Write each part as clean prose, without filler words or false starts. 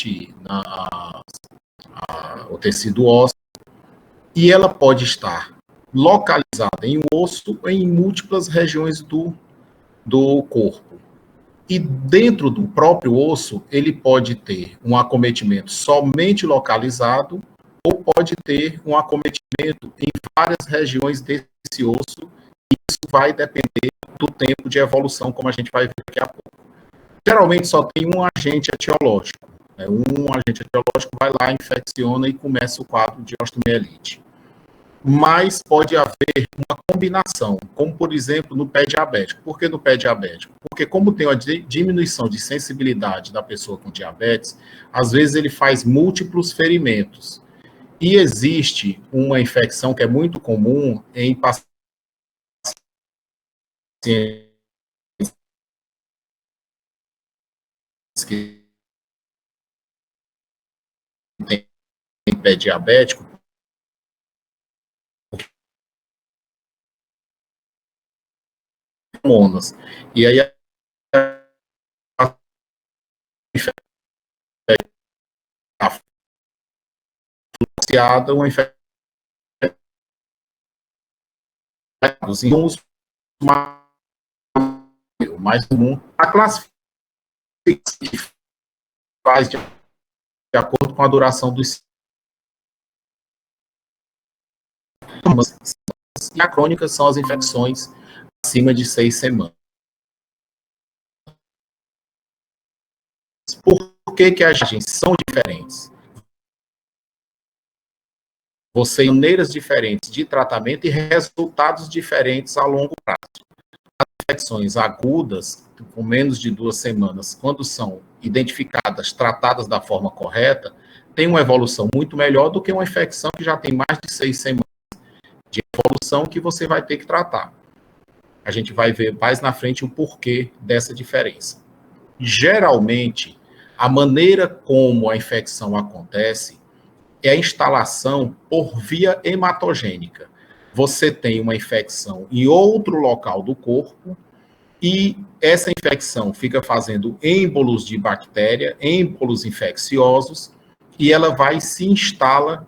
invade o tecido ósseo, e ela pode estar localizada em um osso ou em múltiplas regiões do corpo. E dentro do próprio osso, ele pode ter um acometimento somente localizado ou pode ter um acometimento em várias regiões desse osso, e isso vai depender do tempo de evolução, como a gente vai ver daqui a pouco. Geralmente só tem um agente etiológico. Né? Um agente etiológico vai lá, infecciona e começa o quadro de osteomielite. Mas pode haver uma combinação, como, por exemplo, no pé diabético. Por que no pé diabético? Porque como tem uma diminuição de sensibilidade da pessoa com diabetes, às vezes ele faz múltiplos ferimentos. E existe uma infecção que é muito comum em pacientes que têm pé diabético, hormonas. E aí a infecção associada a uma infecção mais comum, a classificação faz de acordo com a duração dos sintomas. E a crônica são as infecções acima de 6 semanas. Por que as agentes são diferentes? Você tem maneiras diferentes de tratamento e resultados diferentes a longo prazo. As infecções agudas, com menos de 2 semanas, quando são identificadas, tratadas da forma correta, tem uma evolução muito melhor do que uma infecção que já tem mais de 6 semanas de evolução que você vai ter que tratar. A gente vai ver mais na frente o porquê dessa diferença. Geralmente, a maneira como a infecção acontece é a instalação por via hematogênica. Você tem uma infecção em outro local do corpo e essa infecção fica fazendo êmbolos de bactéria, êmbolos infecciosos, e ela vai e se instala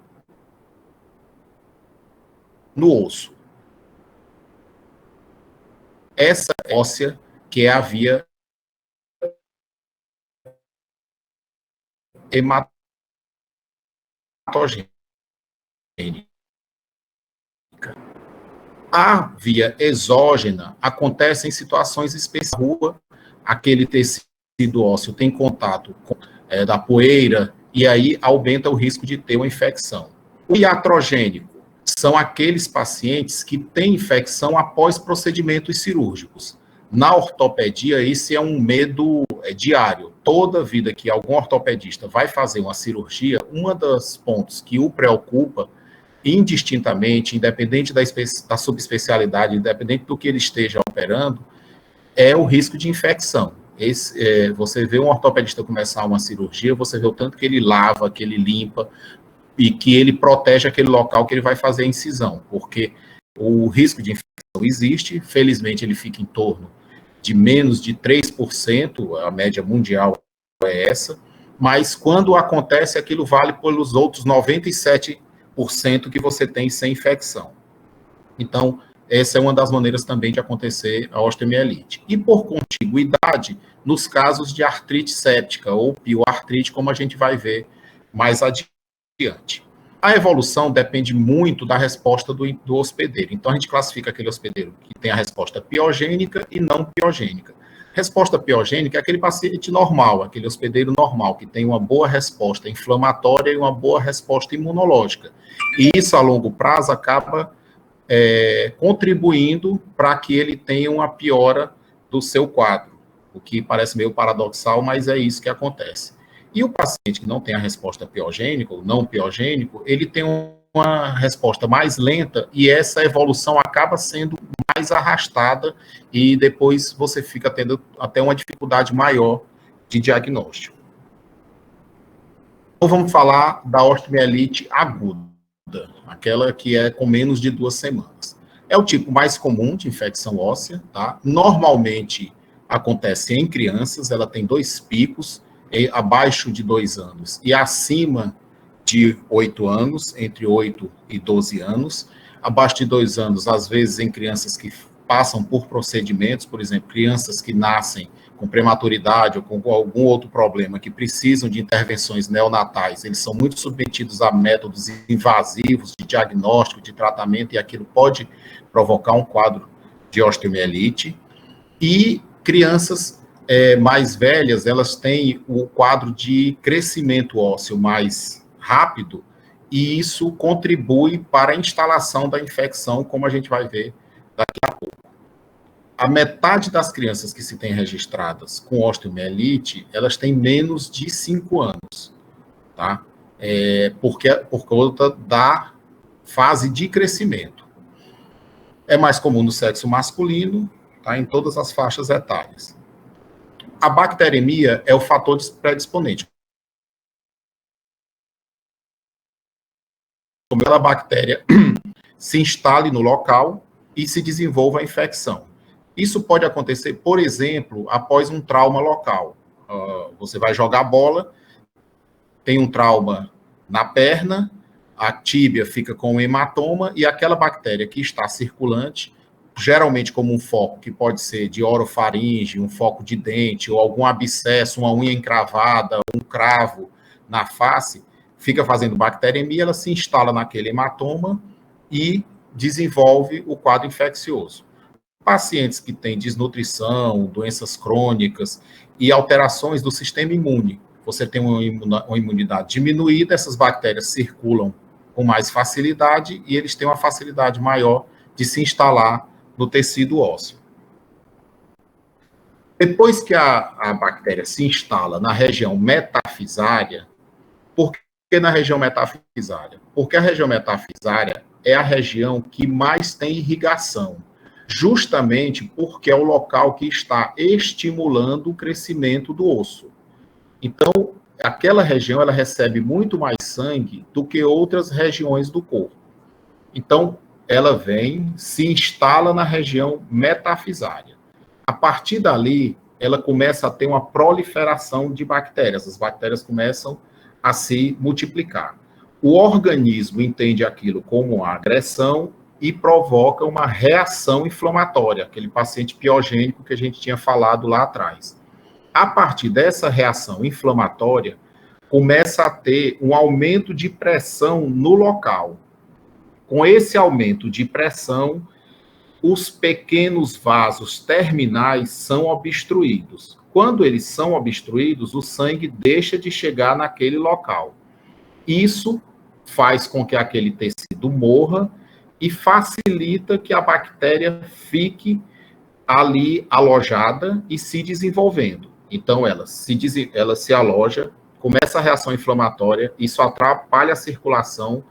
no osso. Essa óssea, que é a via hematogênica. A via exógena acontece em situações específicas. Rua, aquele tecido ósseo tem contato com da poeira e aí aumenta o risco de ter uma infecção. O iatrogênico são aqueles pacientes que têm infecção após procedimentos cirúrgicos. Na ortopedia, isso é um medo diário. Toda vida que algum ortopedista vai fazer uma cirurgia, um dos pontos que o preocupa indistintamente, independente da subespecialidade, independente do que ele esteja operando, é o risco de infecção. Você vê um ortopedista começar uma cirurgia, você vê o tanto que ele lava, que ele limpa, e que ele protege aquele local que ele vai fazer a incisão, porque o risco de infecção existe, felizmente ele fica em torno de menos de 3%, a média mundial é essa, mas quando acontece, aquilo vale pelos outros 97% que você tem sem infecção. Então, essa é uma das maneiras também de acontecer a osteomielite. E por contiguidade, nos casos de artrite séptica ou pioartrite, como a gente vai ver mais adiante. A evolução depende muito da resposta do hospedeiro. Então, a gente classifica aquele hospedeiro que tem a resposta piogênica e não piogênica. Resposta piogênica é aquele paciente normal, aquele hospedeiro normal, que tem uma boa resposta inflamatória e uma boa resposta imunológica. E isso, a longo prazo, acaba contribuindo para que ele tenha uma piora do seu quadro, o que parece meio paradoxal, mas é isso que acontece. E o paciente que não tem a resposta piogênica, ou não piogênico, ele tem uma resposta mais lenta e essa evolução acaba sendo mais arrastada e depois você fica tendo até uma dificuldade maior de diagnóstico. Então vamos falar da osteomielite aguda, aquela que é com menos de 2 semanas. É o tipo mais comum de infecção óssea, tá? Normalmente acontece em crianças, ela tem 2 picos, abaixo de 2 anos e acima de 8 anos, entre 8 e 12 anos. Abaixo de 2 anos, às vezes em crianças que passam por procedimentos, por exemplo, crianças que nascem com prematuridade ou com algum outro problema que precisam de intervenções neonatais, eles são muito submetidos a métodos invasivos de diagnóstico, de tratamento, e aquilo pode provocar um quadro de osteomielite. E crianças mais velhas, elas têm o quadro de crescimento ósseo mais rápido, e isso contribui para a instalação da infecção, como a gente vai ver daqui a pouco. A metade das crianças que se tem registradas com osteomielite, elas têm menos de 5 anos, tá? Por conta da fase de crescimento. É mais comum no sexo masculino, tá? Em todas as faixas etárias. A bacteremia é o fator predisponente. Como a bactéria se instale no local e se desenvolva a infecção. Isso pode acontecer, por exemplo, após um trauma local. Você vai jogar bola, tem um trauma na perna, a tíbia fica com um hematoma e aquela bactéria que está circulante, geralmente como um foco que pode ser de orofaringe, um foco de dente ou algum abscesso, uma unha encravada, um cravo na face, fica fazendo bacteremia, ela se instala naquele hematoma e desenvolve o quadro infeccioso. Pacientes que têm desnutrição, doenças crônicas e alterações do sistema imune, você tem uma imunidade diminuída, essas bactérias circulam com mais facilidade e eles têm uma facilidade maior de se instalar no tecido ósseo. Depois que a bactéria se instala na região metafisária, por que na região metafisária? Porque a região metafisária é a região que mais tem irrigação, justamente porque é o local que está estimulando o crescimento do osso. Então, aquela região, ela recebe muito mais sangue do que outras regiões do corpo. Então, ela vem, se instala na região metafisária. A partir dali, ela começa a ter uma proliferação de bactérias. As bactérias começam a se multiplicar. O organismo entende aquilo como uma agressão e provoca uma reação inflamatória, aquele paciente piogênico que a gente tinha falado lá atrás. A partir dessa reação inflamatória, começa a ter um aumento de pressão no local. Com esse aumento de pressão, os pequenos vasos terminais são obstruídos. Quando eles são obstruídos, o sangue deixa de chegar naquele local. Isso faz com que aquele tecido morra e facilita que a bactéria fique ali alojada e se desenvolvendo. Então, ela se aloja, começa a reação inflamatória, isso atrapalha a circulação,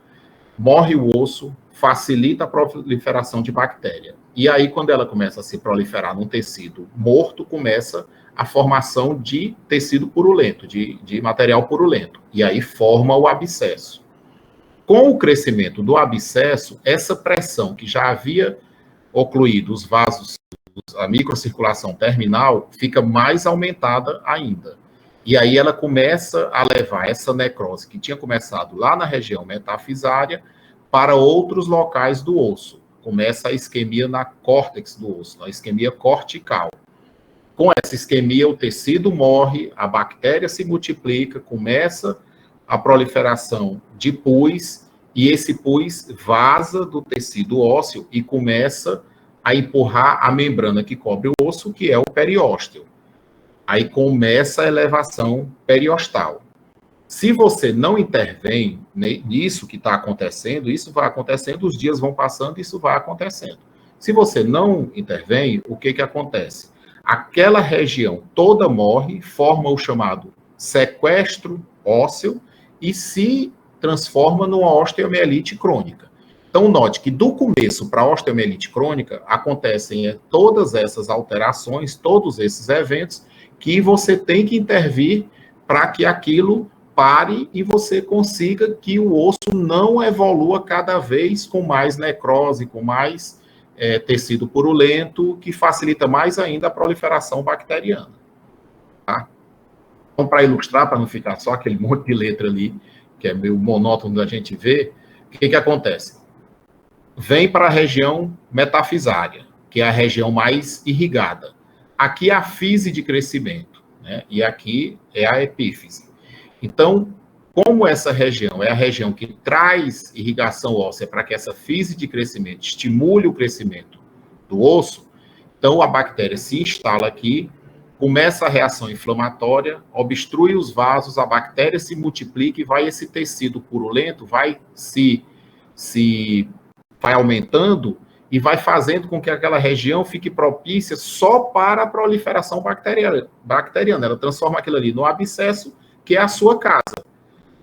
morre o osso, facilita a proliferação de bactéria. E aí, quando ela começa a se proliferar num tecido morto, começa a formação de tecido purulento, de material purulento. E aí forma o abscesso. Com o crescimento do abscesso, essa pressão que já havia ocluído os vasos, a microcirculação terminal, fica mais aumentada ainda. E aí ela começa a levar essa necrose que tinha começado lá na região metafisária para outros locais do osso. Começa a isquemia na córtex do osso, a isquemia cortical. Com essa isquemia, o tecido morre, a bactéria se multiplica, começa a proliferação de pus, e esse pus vaza do tecido ósseo e começa a empurrar a membrana que cobre o osso, que é o periósteo. Aí começa a elevação periostal. Se você não intervém nisso que está acontecendo, isso vai acontecendo, os dias vão passando, isso vai acontecendo. Se você não intervém, o que acontece? Aquela região toda morre, forma o chamado sequestro ósseo e se transforma numa osteomielite crônica. Então, note que do começo para a osteomielite crônica acontecem todas essas alterações, todos esses eventos que você tem que intervir para que aquilo pare e você consiga que o osso não evolua cada vez com mais necrose, com mais tecido purulento, que facilita mais ainda a proliferação bacteriana. Tá? Então, para ilustrar, para não ficar só aquele monte de letra ali, que é meio monótono da gente ver, o que acontece? Vem para a região metafisária, que é a região mais irrigada. Aqui é a fise de crescimento, né? E aqui é a epífise. Então, como essa região é a região que traz irrigação óssea para que essa fise de crescimento estimule o crescimento do osso, então a bactéria se instala aqui, começa a reação inflamatória, obstrui os vasos, a bactéria se multiplica e vai esse tecido purulento, vai aumentando e vai fazendo com que aquela região fique propícia só para a proliferação bacteriana. Ela transforma aquilo ali no abscesso, que é a sua casa.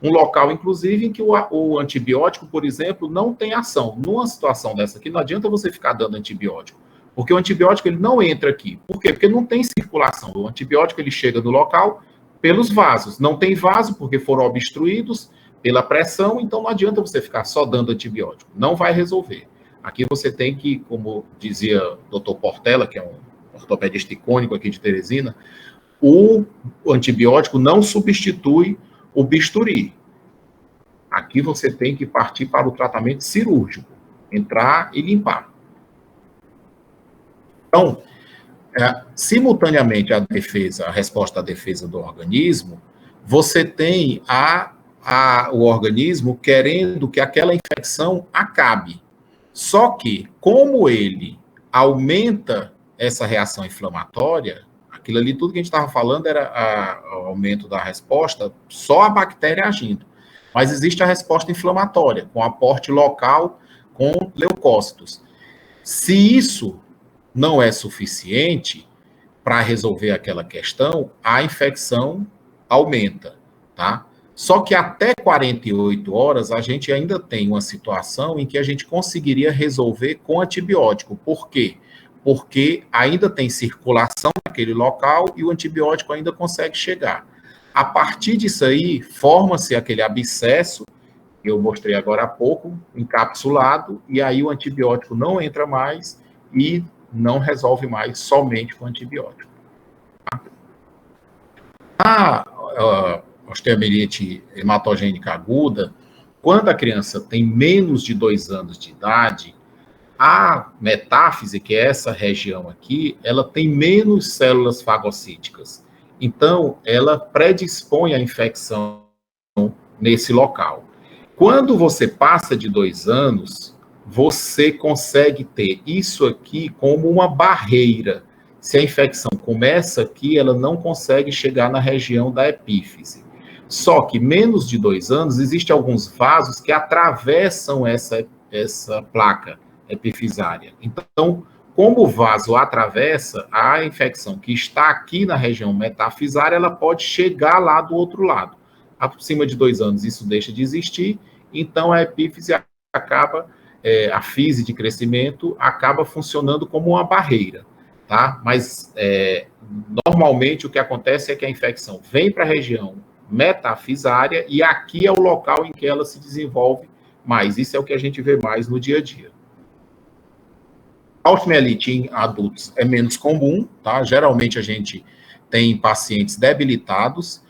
Um local, inclusive, em que o antibiótico, por exemplo, não tem ação. Numa situação dessa aqui, não adianta você ficar dando antibiótico, porque o antibiótico ele não entra aqui. Por quê? Porque não tem circulação. O antibiótico ele chega no local pelos vasos. Não tem vaso porque foram obstruídos pela pressão, então não adianta você ficar só dando antibiótico. Não vai resolver. Aqui você tem que, como dizia o Dr. Portela, que é um ortopedista icônico aqui de Teresina, o antibiótico não substitui o bisturi. Aqui você tem que partir para o tratamento cirúrgico, entrar e limpar. Então, simultaneamente a resposta à defesa do organismo, você tem o organismo querendo que aquela infecção acabe. Só que, como ele aumenta essa reação inflamatória, aquilo ali, tudo que a gente estava falando era o aumento da resposta, só a bactéria agindo. Mas existe a resposta inflamatória, com aporte local com leucócitos. Se isso não é suficiente para resolver aquela questão, a infecção aumenta, tá? Só que até 48 horas a gente ainda tem uma situação em que a gente conseguiria resolver com antibiótico. Por quê? Porque ainda tem circulação naquele local e o antibiótico ainda consegue chegar. A partir disso aí, forma-se aquele abscesso, que eu mostrei agora há pouco, encapsulado, e aí o antibiótico não entra mais e não resolve mais somente com antibiótico. A osteomielite hematogênica aguda, quando a criança tem menos de 2 anos de idade, a metáfise, que é essa região aqui, ela tem menos células fagocíticas. Então, ela predispõe a infecção nesse local. Quando você passa de 2 anos, você consegue ter isso aqui como uma barreira. Se a infecção começa aqui, ela não consegue chegar na região da epífise. Só que menos de 2 anos, existem alguns vasos que atravessam essa placa epifisária. Então, como o vaso atravessa, a infecção que está aqui na região metafisária, ela pode chegar lá do outro lado. Acima de 2 anos, isso deixa de existir, então a epífise acaba, a fise de crescimento acaba funcionando como uma barreira, tá? Mas, normalmente, o que acontece é que a infecção vem para a região metafisária e aqui é o local em que ela se desenvolve mais. Isso é o que a gente vê mais no dia a dia. A osteomielite em adultos é menos comum, tá? Geralmente a gente tem pacientes debilitados.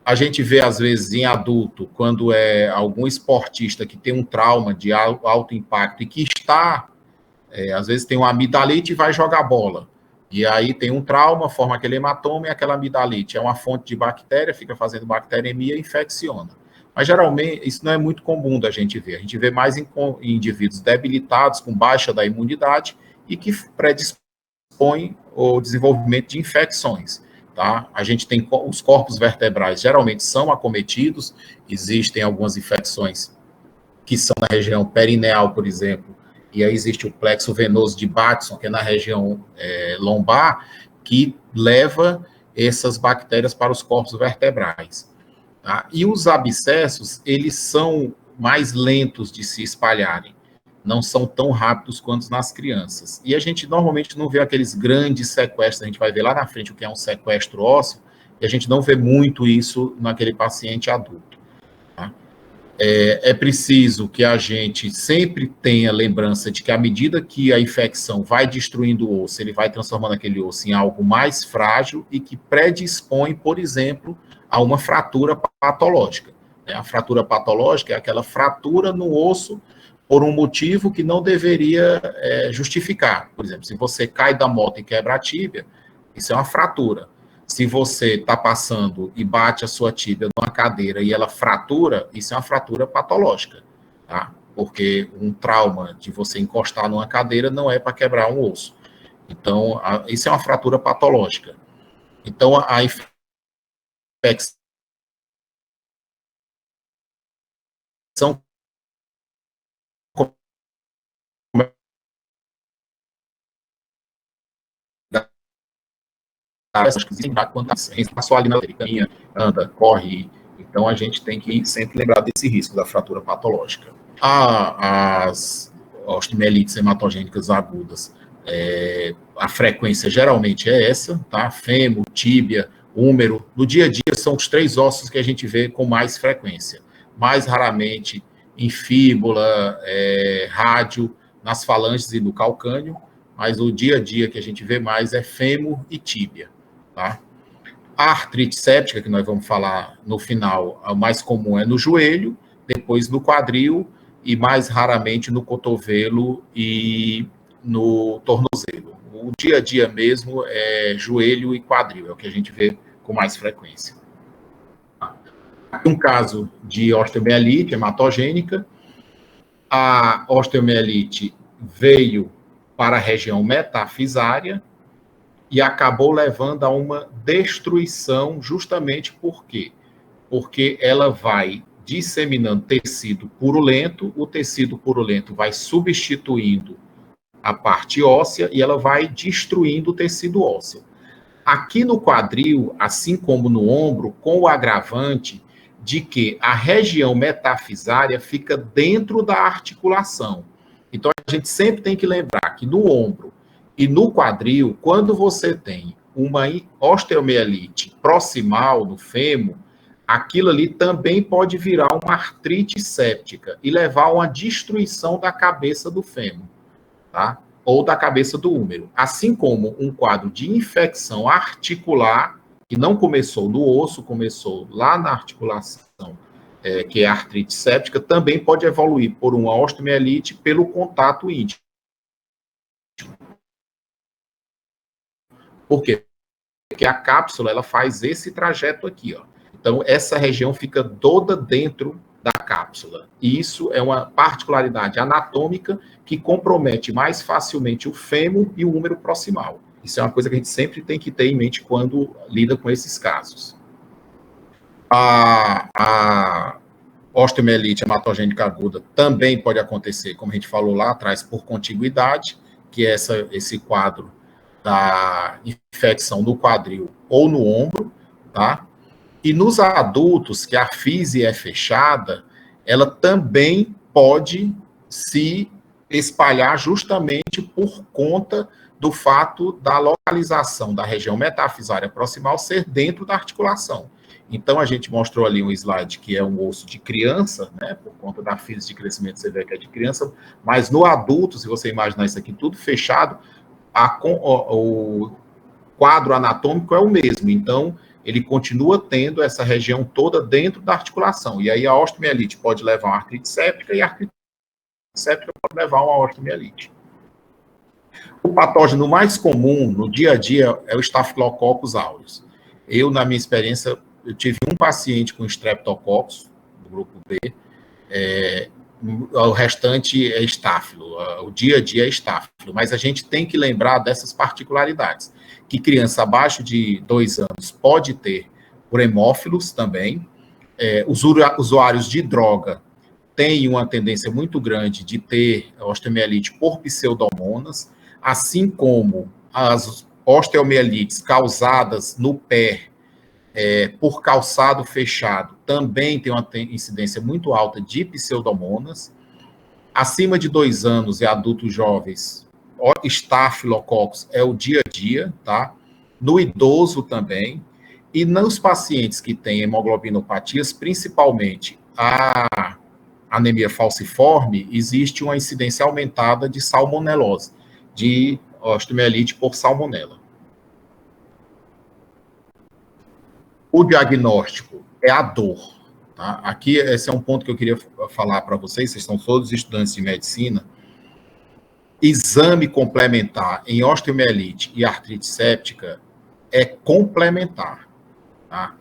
A gente vê, às vezes, em adulto, quando é algum esportista que tem um trauma de alto impacto e que está, às vezes tem uma amidalite e vai jogar bola. E aí tem um trauma, forma aquele hematoma e aquela amidalite. É uma fonte de bactéria, fica fazendo bacteremia e infecciona. Mas, geralmente, isso não é muito comum da gente ver. A gente vê mais em indivíduos debilitados, com baixa da imunidade e que predispõem ao desenvolvimento de infecções. Tá? A gente tem os corpos vertebrais, geralmente são acometidos, existem algumas infecções que são na região perineal, por exemplo, e aí existe o plexo venoso de Batson, que é na região lombar, que leva essas bactérias para os corpos vertebrais. Tá? E os abscessos, eles são mais lentos de se espalharem, não são tão rápidos quanto nas crianças. E a gente normalmente não vê aqueles grandes sequestros, a gente vai ver lá na frente o que é um sequestro ósseo, e a gente não vê muito isso naquele paciente adulto. Tá? É preciso que a gente sempre tenha lembrança de que à medida que a infecção vai destruindo o osso, ele vai transformando aquele osso em algo mais frágil e que predispõe, por exemplo, a uma fratura patológica. A fratura patológica é aquela fratura no osso por um motivo que não deveria justificar. Por exemplo, se você cai da moto e quebra a tíbia, isso é uma fratura. Se você está passando e bate a sua tíbia numa cadeira e ela fratura, isso é uma fratura patológica, tá? Porque um trauma de você encostar numa cadeira não é para quebrar um osso. Então, isso é uma fratura patológica. Então, a infecção acho que quando passou ali na caminha, anda, corre. Então, a gente tem que sempre lembrar desse risco da fratura patológica. As osteomielites hematogênicas agudas, a frequência geralmente é essa, tá? Fêmur, tíbia, húmero. No dia a dia, são os 3 ossos que a gente vê com mais frequência. Mais raramente em fíbula, rádio, nas falanges e no calcâneo, mas o dia a dia que a gente vê mais é fêmur e tíbia, tá? A artrite séptica, que nós vamos falar no final, a mais comum é no joelho, depois no quadril e mais raramente no cotovelo e no tornozelo. O dia a dia mesmo é joelho e quadril, é o que a gente vê com mais frequência. Um caso de osteomielite hematogênica, a osteomielite veio para a região metafisária e acabou levando a uma destruição justamente por quê? Porque ela vai disseminando tecido purulento, o tecido purulento vai substituindo a parte óssea e ela vai destruindo o tecido ósseo. Aqui no quadril, assim como no ombro, com o agravante de que a região metafisária fica dentro da articulação. Então, a gente sempre tem que lembrar que no ombro e no quadril, quando você tem uma osteomielite proximal no fêmur, aquilo ali também pode virar uma artrite séptica e levar a uma destruição da cabeça do fêmur, tá? Ou da cabeça do húmero. Assim como um quadro de infecção articular, que não começou no osso, começou lá na articulação, que é a artrite séptica, também pode evoluir por uma osteomielite pelo contato íntimo. Por quê? Porque a cápsula, ela faz esse trajeto aqui, ó. Então, essa região fica toda dentro da cápsula. E isso é uma particularidade anatômica que compromete mais facilmente o fêmur e o húmero proximal. Isso é uma coisa que a gente sempre tem que ter em mente quando lida com esses casos. A osteomielite hematogênica aguda também pode acontecer, como a gente falou lá atrás, por contiguidade, que é esse quadro da infecção no quadril ou no ombro, tá? E nos adultos, que a fise é fechada, ela também pode se espalhar justamente por conta do fato da localização da região metafisária proximal ser dentro da articulação. Então, a gente mostrou ali um slide que é um osso de criança, né, por conta da fise de crescimento, você vê que é de criança, mas no adulto, se você imaginar isso aqui tudo fechado, o quadro anatômico é o mesmo, então ele continua tendo essa região toda dentro da articulação, e aí a osteomielite pode levar a uma artrite séptica, e a artrite séptica pode levar a uma osteomielite. O patógeno mais comum no dia a dia é o Staphylococcus aureus. Eu, na minha experiência, eu tive um paciente com Streptococcus, do grupo B, o restante é estáfilo, o dia a dia é estáfilo, mas a gente tem que lembrar dessas particularidades, que criança abaixo de 2 anos pode ter por hemófilos também, os usuários de droga têm uma tendência muito grande de ter osteomielite por pseudomonas, assim como as osteomielites causadas no pé por calçado fechado, também tem uma incidência muito alta de pseudomonas. Acima de 2 anos e adultos jovens, Staphylococcus é o dia a dia, tá? No idoso também. E nos pacientes que têm hemoglobinopatias, principalmente a anemia falciforme, existe uma incidência aumentada de salmonelose, de osteomielite por salmonela. O diagnóstico é a dor. Tá? Aqui, esse é um ponto que eu queria falar para vocês, vocês são todos estudantes de medicina. Exame complementar em osteomielite e artrite séptica é complementar. Tá?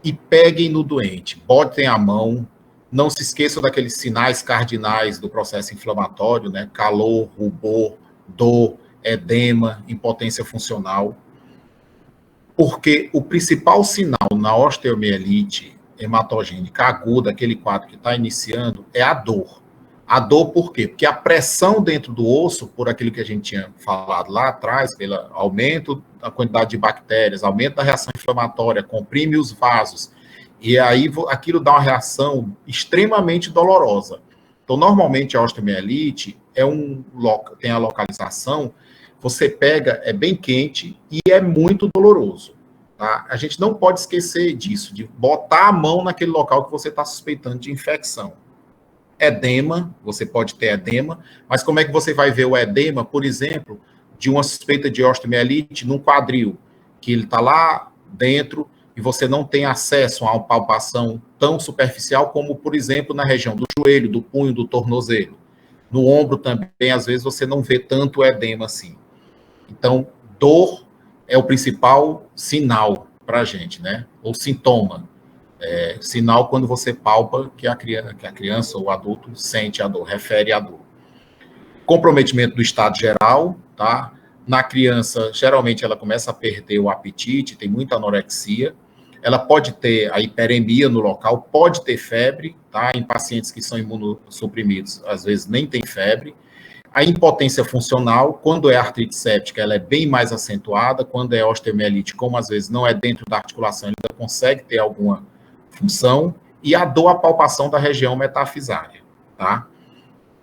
E peguem no doente, botem a mão, não se esqueçam daqueles sinais cardinais do processo inflamatório, né? Calor, rubor, dor, edema, impotência funcional. Porque o principal sinal na osteomielite hematogênica aguda, aquele quadro que está iniciando, é a dor. A dor por quê? Porque a pressão dentro do osso, por aquilo que a gente tinha falado lá atrás, pelo aumento da quantidade de bactérias, aumento da reação inflamatória, comprime os vasos, e aí aquilo dá uma reação extremamente dolorosa. Então, normalmente a osteomielite tem a localização, você pega, é bem quente e é muito doloroso. Tá? A gente não pode esquecer disso, de botar a mão naquele local que você está suspeitando de infecção. Edema, você pode ter edema, mas como é que você vai ver o edema, por exemplo, de uma suspeita de osteomielite num quadril, que ele está lá dentro e você não tem acesso a uma palpação tão superficial como, por exemplo, na região do joelho, do punho, do tornozelo. No ombro também, às vezes, você não vê tanto edema assim. Então, dor é o principal sinal para a gente, né? Ou sintoma. Sinal quando você palpa que a criança ou o adulto sente a dor, refere a dor. Comprometimento do estado geral, tá? Na criança, geralmente ela começa a perder o apetite, tem muita anorexia. Ela pode ter a hiperemia no local, pode ter febre, tá? Em pacientes que são imunossuprimidos, às vezes nem tem febre. A impotência funcional, quando é artrite séptica, ela é bem mais acentuada. Quando é osteomielite, como às vezes não é dentro da articulação, ainda consegue ter alguma função. E a dor, a palpação da região metafisária, tá?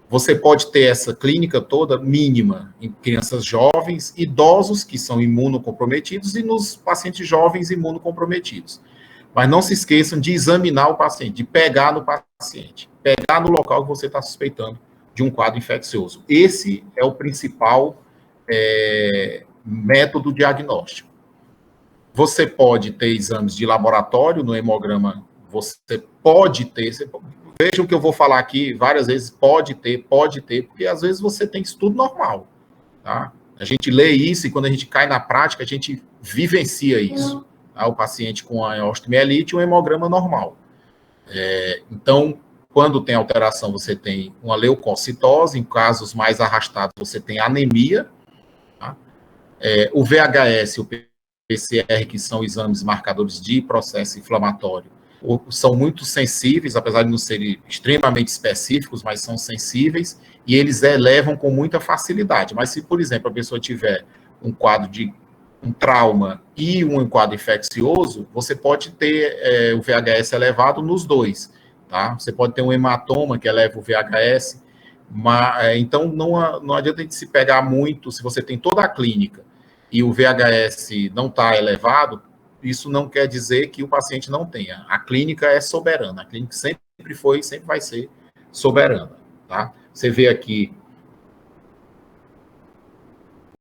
Você pode ter essa clínica toda mínima em crianças jovens, idosos que são imunocomprometidos e nos pacientes jovens imunocomprometidos. Mas não se esqueçam de examinar o paciente, de pegar no paciente, pegar no local que você está suspeitando de um quadro infeccioso. Esse é o principal método diagnóstico. Você pode ter exames de laboratório no hemograma, você pode ter, vejam que eu vou falar aqui várias vezes, pode ter, porque às vezes você tem isso tudo normal, tá? A gente lê isso e quando a gente cai na prática, a gente vivencia isso. Tá? O paciente com a osteomielite, um hemograma normal. Então, quando tem alteração, você tem uma leucocitose, em casos mais arrastados, você tem anemia. Tá? O VHS, o PCR, que são exames marcadores de processo inflamatório, são muito sensíveis, apesar de não serem extremamente específicos, mas são sensíveis, e eles elevam com muita facilidade. Mas se, por exemplo, a pessoa tiver um quadro de um trauma e um quadro infeccioso, você pode ter o VHS elevado nos dois, tá? Você pode ter um hematoma que eleva o VHS, mas, então não adianta a gente se pegar muito, se você tem toda a clínica e o VHS não está elevado, isso não quer dizer que o paciente não tenha. A clínica é soberana, a clínica sempre foi e sempre vai ser soberana, tá? Você vê aqui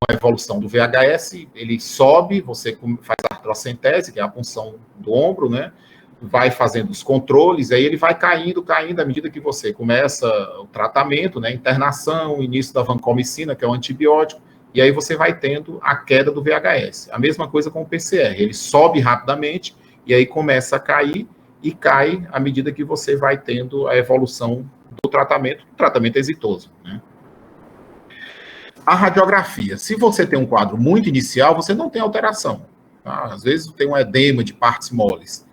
a evolução do VHS, ele sobe, você faz a artrocentese, que é a punção do ombro, né? Vai fazendo os controles, aí ele vai caindo à medida que você começa o tratamento, né? Internação, início da vancomicina, que é o antibiótico, e aí você vai tendo a queda do VHS. A mesma coisa com o PCR, ele sobe rapidamente, e aí começa a cair, e cai à medida que você vai tendo a evolução do tratamento exitoso, né? A radiografia, se você tem um quadro muito inicial, você não tem alteração. Tá? Às vezes tem um edema de partes moles.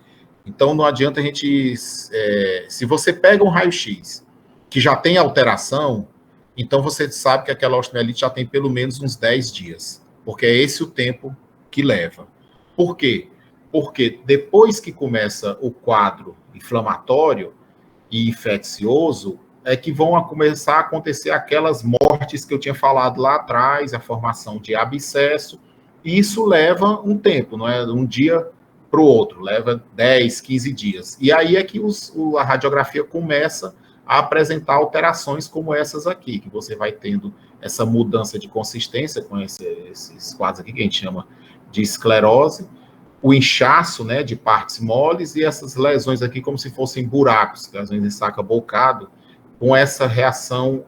Então não adianta a gente... se você pega um raio-x que já tem alteração, então você sabe que aquela osteomielite já tem pelo menos uns 10 dias. Porque é esse o tempo que leva. Por quê? Porque depois que começa o quadro inflamatório e infeccioso, é que vão começar a acontecer aquelas mortes que eu tinha falado lá atrás, a formação de abscesso, e isso leva um tempo, não é um dia para o outro, leva 10, 15 dias. E aí é que a radiografia começa a apresentar alterações como essas aqui, que você vai tendo essa mudança de consistência com esses quadros aqui, que a gente chama de esclerose, o inchaço, né, de partes moles e essas lesões aqui como se fossem buracos, lesões em saco bocado, com essa reação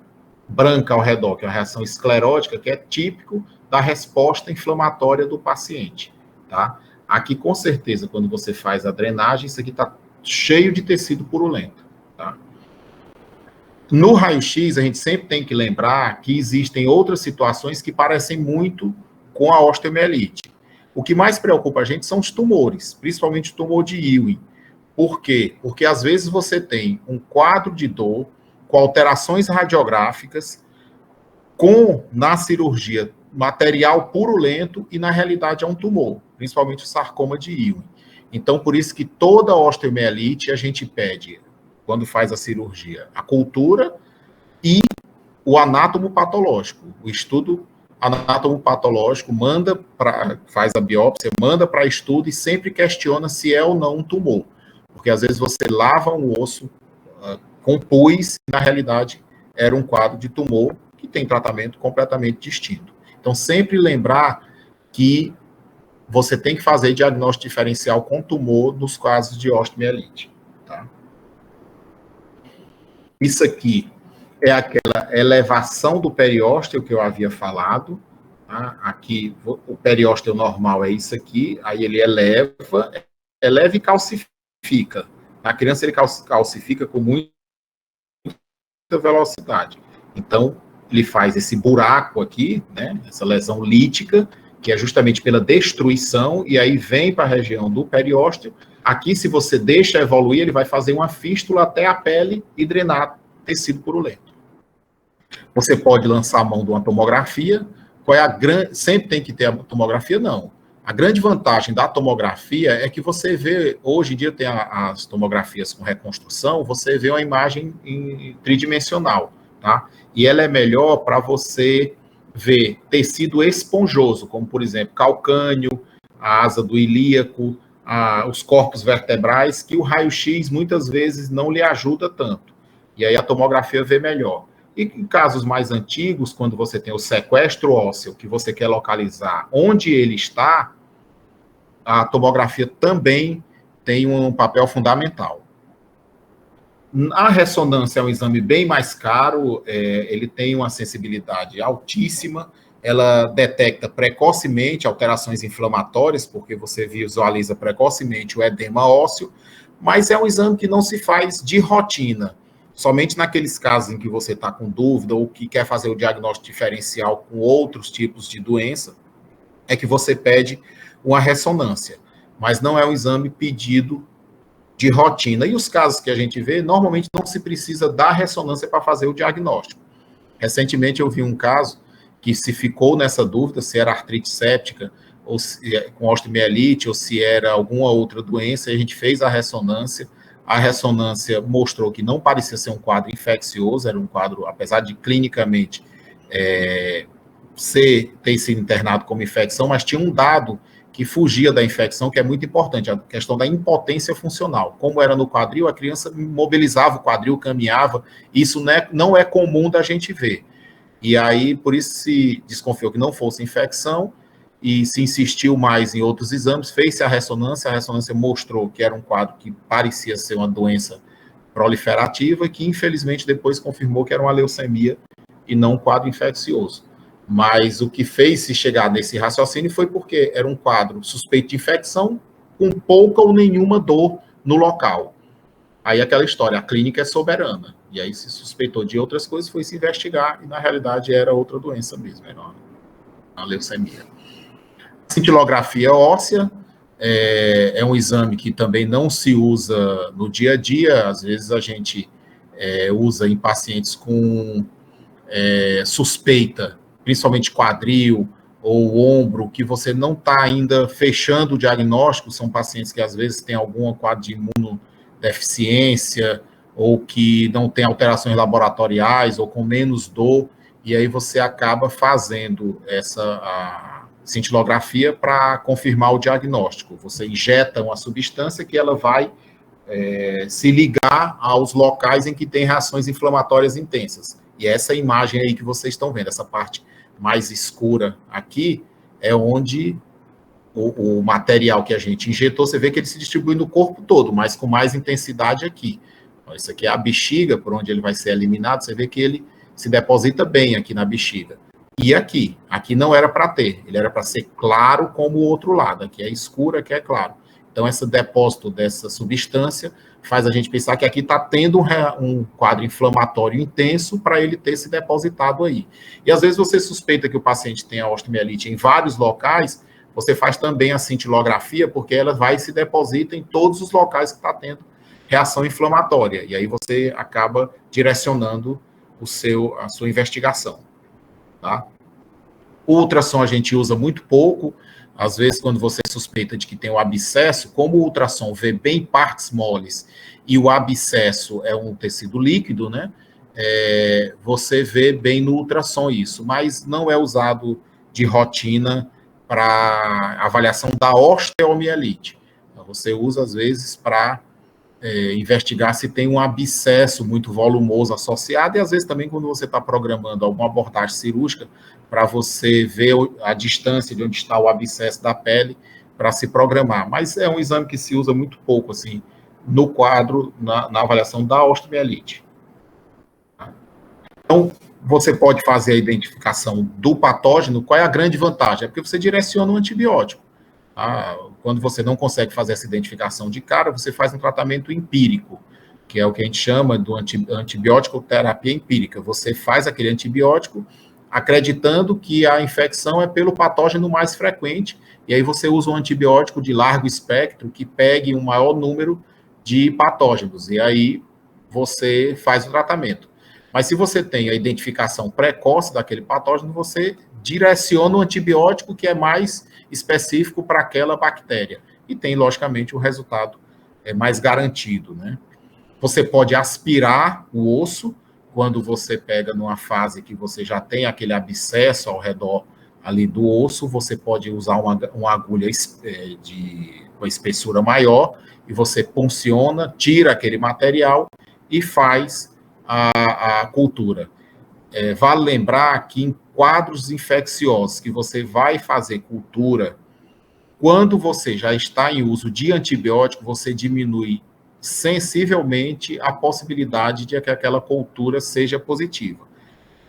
branca ao redor, que é uma reação esclerótica, que é típico da resposta inflamatória do paciente, tá? Aqui, com certeza, quando você faz a drenagem, isso aqui está cheio de tecido purulento, tá? No raio-x, a gente sempre tem que lembrar que existem outras situações que parecem muito com a osteomielite. O que mais preocupa a gente são os tumores, principalmente o tumor de Ewing. Por quê? Porque às vezes você tem um quadro de dor com alterações radiográficas, com, na cirurgia, material purulento e, na realidade, é um tumor, principalmente o sarcoma de Ewing. Então, por isso que toda osteomielite a gente pede, quando faz a cirurgia, a cultura e o anátomo patológico. O estudo anátomo patológico faz a biópsia, manda para estudo e sempre questiona se é ou não um tumor. Porque às vezes você lava um osso com pus, e na realidade era um quadro de tumor que tem tratamento completamente distinto. Então, sempre lembrar que você tem que fazer diagnóstico diferencial com tumor nos casos de osteomielite. Tá? Isso aqui é aquela elevação do periósteo que eu havia falado. Tá? Aqui, o periósteo normal é isso aqui, aí ele eleva e calcifica. Na criança, ele calcifica com muita velocidade. Então, ele faz esse buraco aqui, né, essa lesão lítica, que é justamente pela destruição, e aí vem para a região do periósteo. Aqui, se você deixa evoluir, ele vai fazer uma fístula até a pele e drenar tecido purulento. Você pode lançar a mão de uma tomografia. Qual é a grande... Sempre tem que ter a tomografia? Não. A grande vantagem da tomografia é que você vê, hoje em dia tem as tomografias com reconstrução, você vê uma imagem tridimensional, tá? E ela é melhor para você ver tecido esponjoso, como, por exemplo, calcânio, a asa do ilíaco, os corpos vertebrais, que o raio-x muitas vezes não lhe ajuda tanto. E aí a tomografia vê melhor. E em casos mais antigos, quando você tem o sequestro ósseo, que você quer localizar onde ele está, a tomografia também tem um papel fundamental. A ressonância é um exame bem mais caro, ele tem uma sensibilidade altíssima, ela detecta precocemente alterações inflamatórias, porque você visualiza precocemente o edema ósseo, mas é um exame que não se faz de rotina. Somente naqueles casos em que você está com dúvida ou que quer fazer o diagnóstico diferencial com outros tipos de doença, é que você pede uma ressonância. Mas não é um exame pedido de rotina. E os casos que a gente vê, normalmente não se precisa da ressonância para fazer o diagnóstico. Recentemente eu vi um caso que se ficou nessa dúvida se era artrite séptica, ou se, com osteomielite, ou se era alguma outra doença, e a gente fez a ressonância mostrou que não parecia ser um quadro infeccioso, era um quadro, apesar de clinicamente ter sido internado como infecção, mas tinha um dado que fugia da infecção, que é muito importante, a questão da impotência funcional. Como era no quadril, a criança mobilizava o quadril, caminhava, isso não é comum da gente ver. E aí, por isso se desconfiou que não fosse infecção, e se insistiu mais em outros exames, fez-se a ressonância mostrou que era um quadro que parecia ser uma doença proliferativa, que infelizmente depois confirmou que era uma leucemia e não um quadro infeccioso. Mas o que fez-se chegar nesse raciocínio foi porque era um quadro suspeito de infecção, com pouca ou nenhuma dor no local. Aí aquela história, a clínica é soberana. E aí se suspeitou de outras coisas, foi se investigar, e na realidade era outra doença mesmo, era uma leucemia. Cintilografia óssea é um exame que também não se usa no dia a dia, às vezes a gente usa em pacientes com suspeita, principalmente quadril ou ombro, que você não está ainda fechando o diagnóstico, são pacientes que às vezes têm algum quadro de imunodeficiência ou que não tem alterações laboratoriais ou com menos dor, e aí você acaba fazendo essa cintilografia para confirmar o diagnóstico. Você injeta uma substância que ela vai se ligar aos locais em que tem reações inflamatórias intensas. E essa imagem aí que vocês estão vendo, essa parte mais escura aqui, é onde o material que a gente injetou, você vê que ele se distribui no corpo todo, mas com mais intensidade aqui. Então, isso aqui é a bexiga, por onde ele vai ser eliminado, você vê que ele se deposita bem aqui na bexiga. E aqui não era para ter, ele era para ser claro como o outro lado, aqui é escuro, aqui é claro. Então, esse depósito dessa substância faz a gente pensar que aqui está tendo um quadro inflamatório intenso para ele ter se depositado aí. E às vezes você suspeita que o paciente tem a osteomielite em vários locais, você faz também a cintilografia, porque ela vai e se deposita em todos os locais que está tendo reação inflamatória. E aí você acaba direcionando a sua investigação. Tá? O ultrassom a gente usa muito pouco. Às vezes, quando você suspeita de que tem o abscesso, como o ultrassom vê bem partes moles e o abscesso é um tecido líquido, né? Você vê bem no ultrassom isso, mas não é usado de rotina para avaliação da osteomielite. Então, você usa, às vezes, para investigar se tem um abscesso muito volumoso associado, e às vezes também quando você está programando alguma abordagem cirúrgica, para você ver a distância de onde está o abscesso da pele, para se programar. Mas é um exame que se usa muito pouco, assim, no quadro, na avaliação da osteomielite. Então, você pode fazer a identificação do patógeno. Qual é a grande vantagem? É porque você direciona o antibiótico. Quando você não consegue fazer essa identificação de cara, você faz um tratamento empírico, que é o que a gente chama do antibiótico terapia empírica. Você faz aquele antibiótico acreditando que a infecção é pelo patógeno mais frequente, e aí você usa um antibiótico de largo espectro que pegue um maior número de patógenos, e aí você faz o tratamento. Mas se você tem a identificação precoce daquele patógeno, você direciona o antibiótico que é mais específico para aquela bactéria. E tem, logicamente, o resultado mais garantido, né? Você pode aspirar o osso, quando você pega numa fase que você já tem aquele abscesso ao redor ali do osso, você pode usar uma agulha com espessura maior, e você punciona, tira aquele material e faz a cultura. Vale lembrar que em quadros infecciosos que você vai fazer cultura, quando você já está em uso de antibiótico, você diminui sensivelmente a possibilidade de que aquela cultura seja positiva.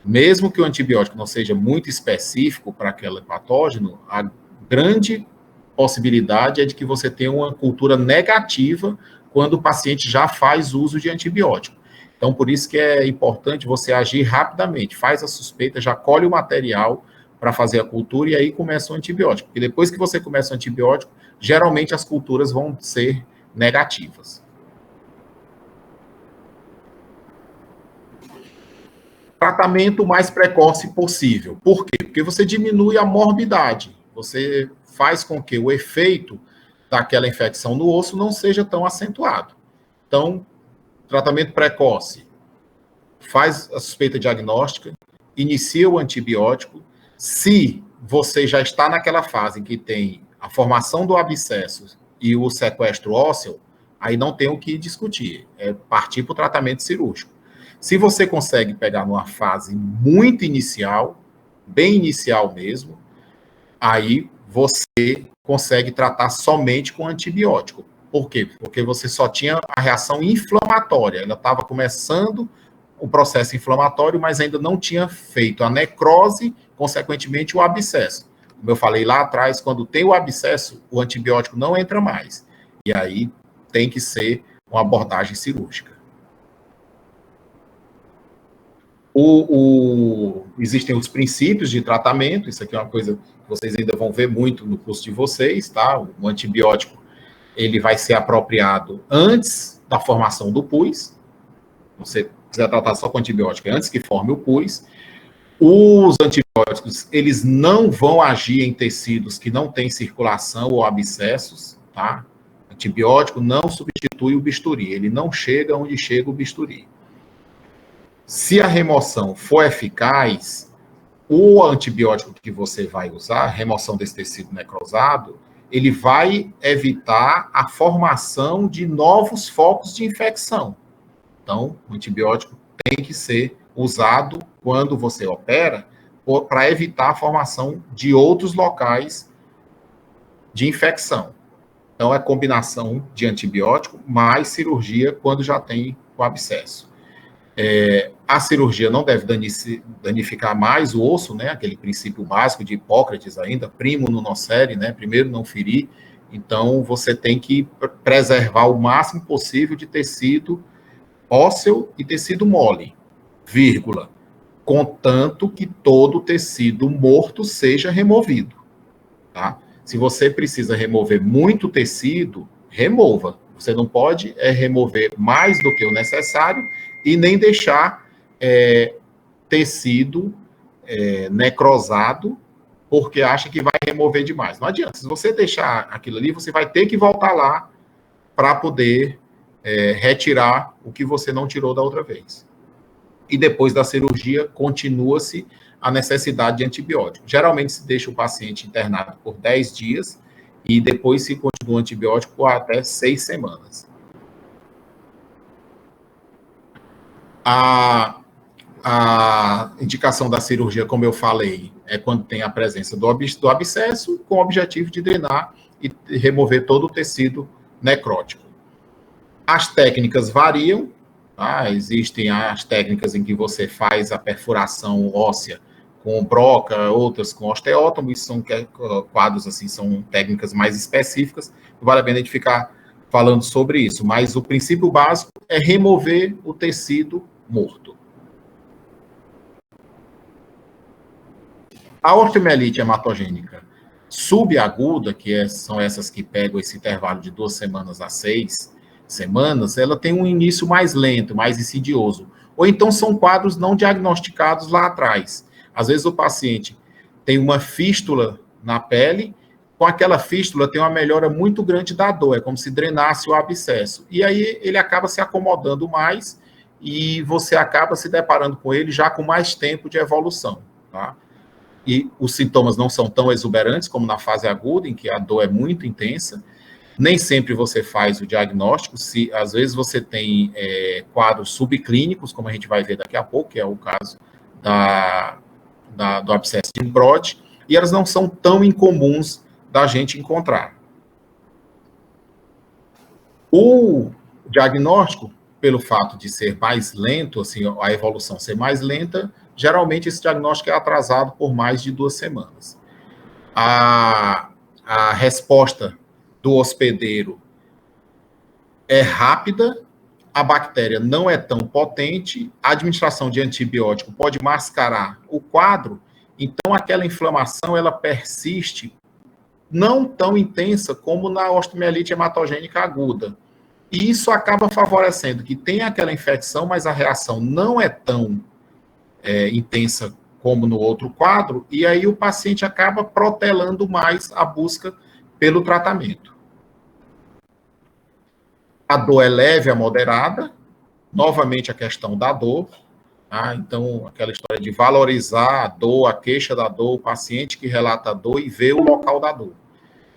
Mesmo que o antibiótico não seja muito específico para aquele patógeno, a grande possibilidade é de que você tenha uma cultura negativa quando o paciente já faz uso de antibiótico. Então, por isso que é importante você agir rapidamente, faz a suspeita, já colhe o material para fazer a cultura e aí começa o antibiótico. E depois que você começa o antibiótico, geralmente as culturas vão ser negativas. Tratamento mais precoce possível. Por quê? Porque você diminui a morbidade. Você faz com que o efeito daquela infecção no osso não seja tão acentuado. Então, tratamento precoce. Faz a suspeita diagnóstica, inicia o antibiótico. Se você já está naquela fase em que tem a formação do abscesso e o sequestro ósseo, aí não tem o que discutir. É partir para o tratamento cirúrgico. Se você consegue pegar numa fase muito inicial, bem inicial mesmo, aí você consegue tratar somente com antibiótico. Por quê? Porque você só tinha a reação inflamatória, ela estava começando o processo inflamatório, mas ainda não tinha feito a necrose, consequentemente o abscesso. Como eu falei lá atrás, quando tem o abscesso, o antibiótico não entra mais. E aí tem que ser uma abordagem cirúrgica. Existem os princípios de tratamento, isso aqui é uma coisa que vocês ainda vão ver muito no curso de vocês, tá? O antibiótico, ele vai ser apropriado antes da formação do pus. Você quiser tratar só com antibiótico, antes que forme o pus. Os antibióticos, eles não vão agir em tecidos que não têm circulação ou abscessos, tá? Antibiótico não substitui o bisturi, ele não chega onde chega o bisturi. Se a remoção for eficaz, o antibiótico que você vai usar, a remoção desse tecido necrosado, ele vai evitar a formação de novos focos de infecção. Então, o antibiótico tem que ser usado quando você opera para evitar a formação de outros locais de infecção. Então, é combinação de antibiótico mais cirurgia quando já tem o abscesso. A cirurgia não deve danificar mais o osso, né? Aquele princípio básico de Hipócrates ainda, primo non nocere, né? Primeiro não ferir. Então, você tem que preservar o máximo possível de tecido ósseo e tecido mole, vírgula, contanto que todo tecido morto seja removido, tá? Se você precisa remover muito tecido, remova. Você não pode remover mais do que o necessário e nem deixar tecido necrosado porque acha que vai remover demais. Não adianta. Se você deixar aquilo ali, você vai ter que voltar lá para poder retirar o que você não tirou da outra vez. E depois da cirurgia, continua-se a necessidade de antibiótico. Geralmente se deixa o paciente internado por 10 dias e depois se continua o antibiótico por até 6 semanas. A indicação da cirurgia, como eu falei, é quando tem a presença do abscesso, com o objetivo de drenar e remover todo o tecido necrótico. As técnicas variam, tá? Existem as técnicas em que você faz a perfuração óssea com broca, outras com osteótomo, isso são quadros assim, são técnicas mais específicas, não vale a pena a gente ficar falando sobre isso, mas o princípio básico é remover o tecido morto. A osteomielite hematogênica subaguda, são essas que pegam esse intervalo de 2 semanas a 6 semanas, ela tem um início mais lento, mais insidioso. Ou então são quadros não diagnosticados lá atrás. Às vezes o paciente tem uma fístula na pele, com aquela fístula tem uma melhora muito grande da dor, é como se drenasse o abscesso. E aí ele acaba se acomodando mais e você acaba se deparando com ele já com mais tempo de evolução, tá? E os sintomas não são tão exuberantes como na fase aguda, em que a dor é muito intensa. Nem sempre você faz o diagnóstico, às vezes você tem quadros subclínicos, como a gente vai ver daqui a pouco, que é o caso do abscesso de Brod, e elas não são tão incomuns da gente encontrar. O diagnóstico, pelo fato de ser mais lento, assim, a evolução ser mais lenta, geralmente esse diagnóstico é atrasado por mais de 2 semanas. A resposta do hospedeiro é rápida, a bactéria não é tão potente, a administração de antibiótico pode mascarar o quadro, então aquela inflamação ela persiste não tão intensa como na osteomielite hematogênica aguda. E isso acaba favorecendo que tem aquela infecção, mas a reação não é tão intensa como no outro quadro, e aí o paciente acaba protelando mais a busca pelo tratamento. A dor é leve a moderada, novamente a questão da dor, tá? Então, aquela história de valorizar a dor, a queixa da dor, o paciente que relata a dor e vê o local da dor.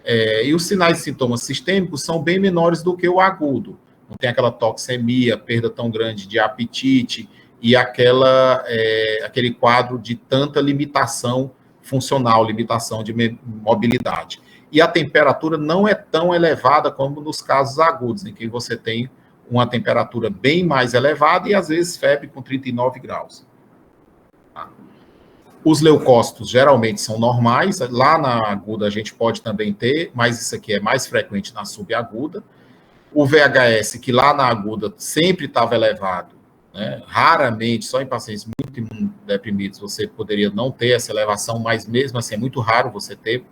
E os sinais e sintomas sistêmicos são bem menores do que o agudo. Não tem aquela toxemia, perda tão grande de apetite e aquele quadro de tanta limitação funcional, limitação de mobilidade. E a temperatura não é tão elevada como nos casos agudos, em que você tem uma temperatura bem mais elevada e, às vezes, febre com 39 graus. Tá? Os leucócitos geralmente são normais, lá na aguda a gente pode também ter, mas isso aqui é mais frequente na subaguda. O VHS, que lá na aguda sempre estava elevado, né? Raramente, só em pacientes muito imunodeprimidos você poderia não ter essa elevação, mas mesmo assim é muito raro você ter.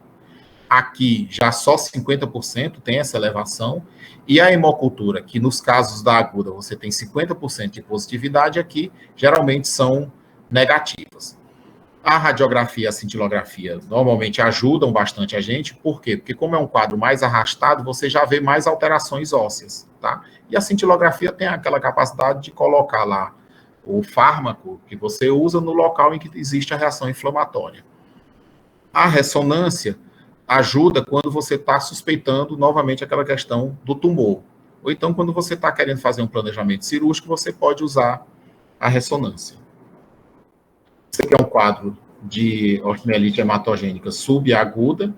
Aqui já só 50% tem essa elevação, e a hemocultura, que nos casos da aguda você tem 50% de positividade, aqui geralmente são negativas. A radiografia e a cintilografia normalmente ajudam bastante a gente, por quê? Porque como é um quadro mais arrastado, você já vê mais alterações ósseas, tá? E a cintilografia tem aquela capacidade de colocar lá o fármaco que você usa no local em que existe a reação inflamatória. A ressonância ajuda quando você está suspeitando novamente aquela questão do tumor. Ou então, quando você está querendo fazer um planejamento cirúrgico, você pode usar a ressonância. Esse aqui é um quadro de osteomielite hematogênica subaguda.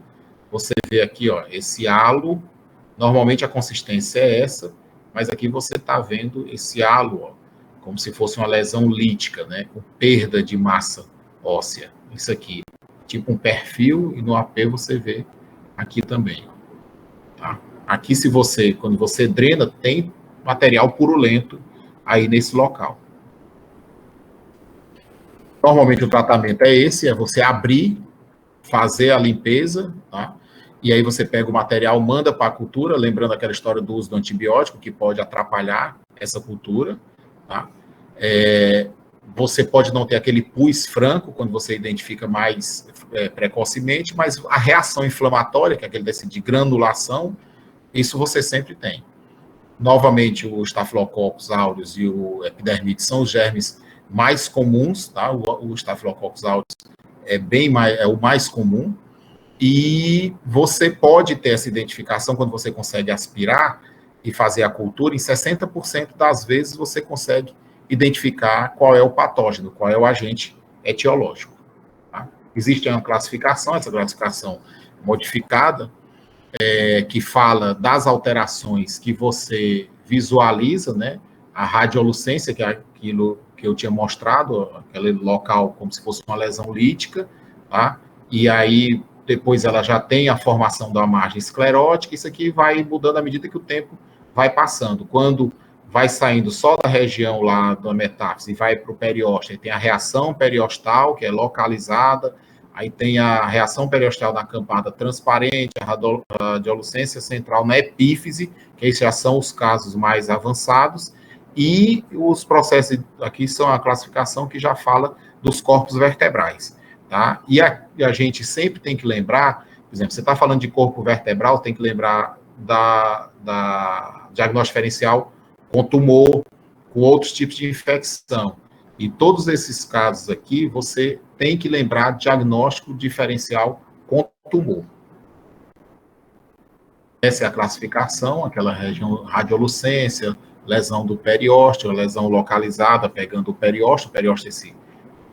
você vê aqui, ó, esse halo, normalmente a consistência é essa, mas aqui você está vendo esse halo, ó, como se fosse uma lesão lítica, né, com perda de massa óssea. Isso aqui, tipo um perfil, e no AP você vê aqui também. Tá? Aqui, quando você drena, tem material purulento aí nesse local. Normalmente o tratamento é esse, é você abrir, fazer a limpeza, tá? E aí você pega o material, manda para a cultura, lembrando aquela história do uso do antibiótico, que pode atrapalhar essa cultura, tá? Você pode não ter aquele pus franco, quando você identifica mais precocemente, mas a reação inflamatória, que é aquele de granulação, isso você sempre tem. Novamente, o Staphylococcus aureus e o epidermite são os germes mais comuns, tá? O Staphylococcus aureus é o mais comum, e você pode ter essa identificação quando você consegue aspirar e fazer a cultura, em 60% das vezes você consegue identificar qual é o patógeno, qual é o agente etiológico. Tá? Existe uma classificação, essa classificação modificada, que fala das alterações que você visualiza, né? A radiolucência, que é aquilo que eu tinha mostrado, aquele local como se fosse uma lesão lítica, tá? E aí depois ela já tem a formação da margem esclerótica, isso aqui vai mudando à medida que o tempo vai passando. Quando vai saindo só da região lá da metáfise e vai para o periósteo, tem a reação periostal, que é localizada, aí tem a reação periostal na camada transparente, a radiolucência central na epífise, que já são os casos mais avançados, e os processos, aqui são a classificação que já fala dos corpos vertebrais, tá? E a gente sempre tem que lembrar, por exemplo, você está falando de corpo vertebral, tem que lembrar da diagnóstico diferencial com tumor, com outros tipos de infecção. E todos esses casos aqui, você tem que lembrar diagnóstico diferencial com tumor. Essa é a classificação, aquela região radiolucência, lesão do periósteo, lesão localizada, pegando o periósteo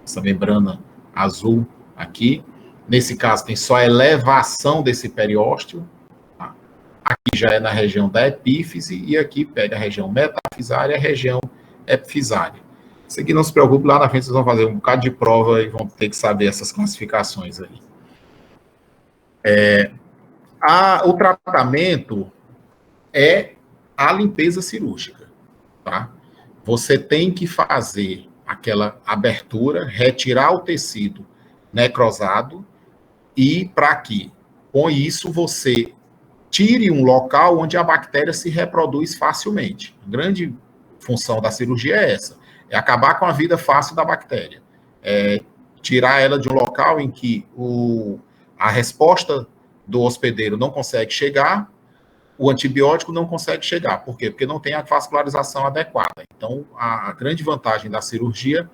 essa membrana azul aqui. Nesse caso, tem só elevação desse periósteo. Tá? Aqui já é na região da epífise, e aqui pega a região metafisária e a região epifisária. Isso aqui não se preocupe, lá na frente vocês vão fazer um bocado de prova e vão ter que saber essas classificações aí. O tratamento é a limpeza cirúrgica, tá? Você tem que fazer aquela abertura, retirar o tecido necrosado e para que, com isso, você tire um local onde a bactéria se reproduz facilmente. A grande função da cirurgia é essa, é acabar com a vida fácil da bactéria, tirar ela de um local em que a resposta do hospedeiro não consegue chegar, o antibiótico não consegue chegar. Por quê? Porque não tem a vascularização adequada. Então, a grande vantagem da cirurgia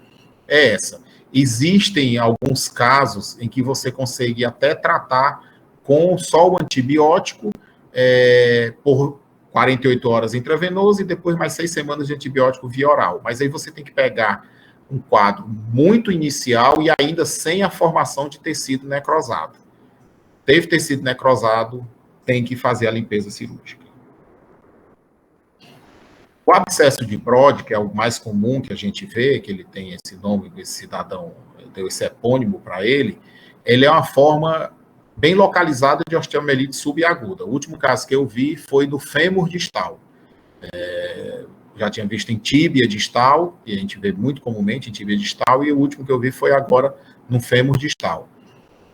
é essa. Existem alguns casos em que você consegue até tratar com só o antibiótico por 48 horas intravenoso e depois mais 6 semanas de antibiótico via oral. Mas aí você tem que pegar um quadro muito inicial e ainda sem a formação de tecido necrosado. Teve tecido necrosado, tem que fazer a limpeza cirúrgica. O abscesso de Brody, que é o mais comum que a gente vê, que ele tem esse nome, esse cidadão deu esse epônimo para ele é uma forma bem localizada de osteomielite subaguda. O último caso que eu vi foi no fêmur distal. Já tinha visto em tíbia distal, que a gente vê muito comumente em tíbia distal, e o último que eu vi foi agora no fêmur distal.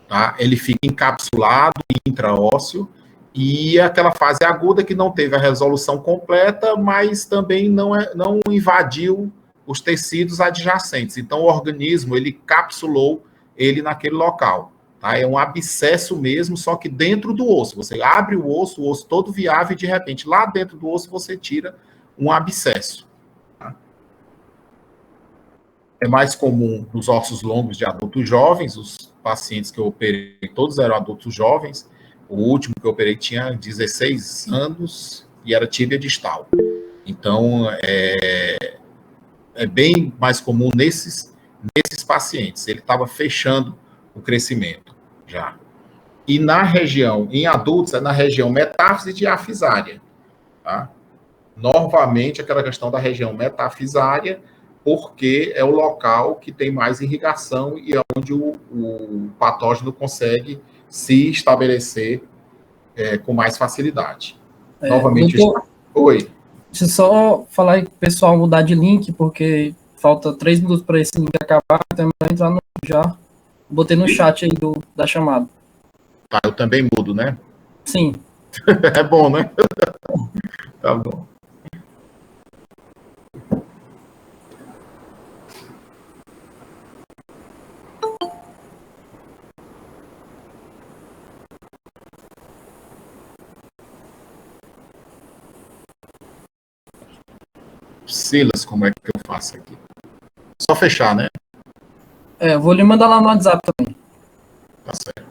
Tá? Ele fica encapsulado, intraósseo, e aquela fase aguda que não teve a resolução completa, mas também não invadiu os tecidos adjacentes. Então, o organismo, ele capsulou ele naquele local. Tá? É um abscesso mesmo, só que dentro do osso. Você abre o osso todo viável, e de repente, lá dentro do osso, você tira um abscesso. Tá? É mais comum nos ossos longos de adultos jovens. Os pacientes que eu operei, todos eram adultos jovens. O último que eu operei tinha 16 anos e era tíbia distal. Então, é bem mais comum nesses pacientes. Ele estava fechando o crescimento já. E na região, em adultos, é na região metáfise de afisária, tá? Novamente, aquela questão da região metafisária, porque é o local que tem mais irrigação e é onde o patógeno consegue se estabelecer com mais facilidade. Novamente, Doutor, oi. deixa eu só falar aí pro pessoal mudar de link, porque falta 3 minutos para esse link acabar, então é melhor entrar no já. Botei no chat aí da chamada. Tá, eu também mudo, né? Sim. É bom, né? Tá bom. Silas, como é que eu faço aqui? Só fechar, né? Eu vou lhe mandar lá no WhatsApp também. Tá certo.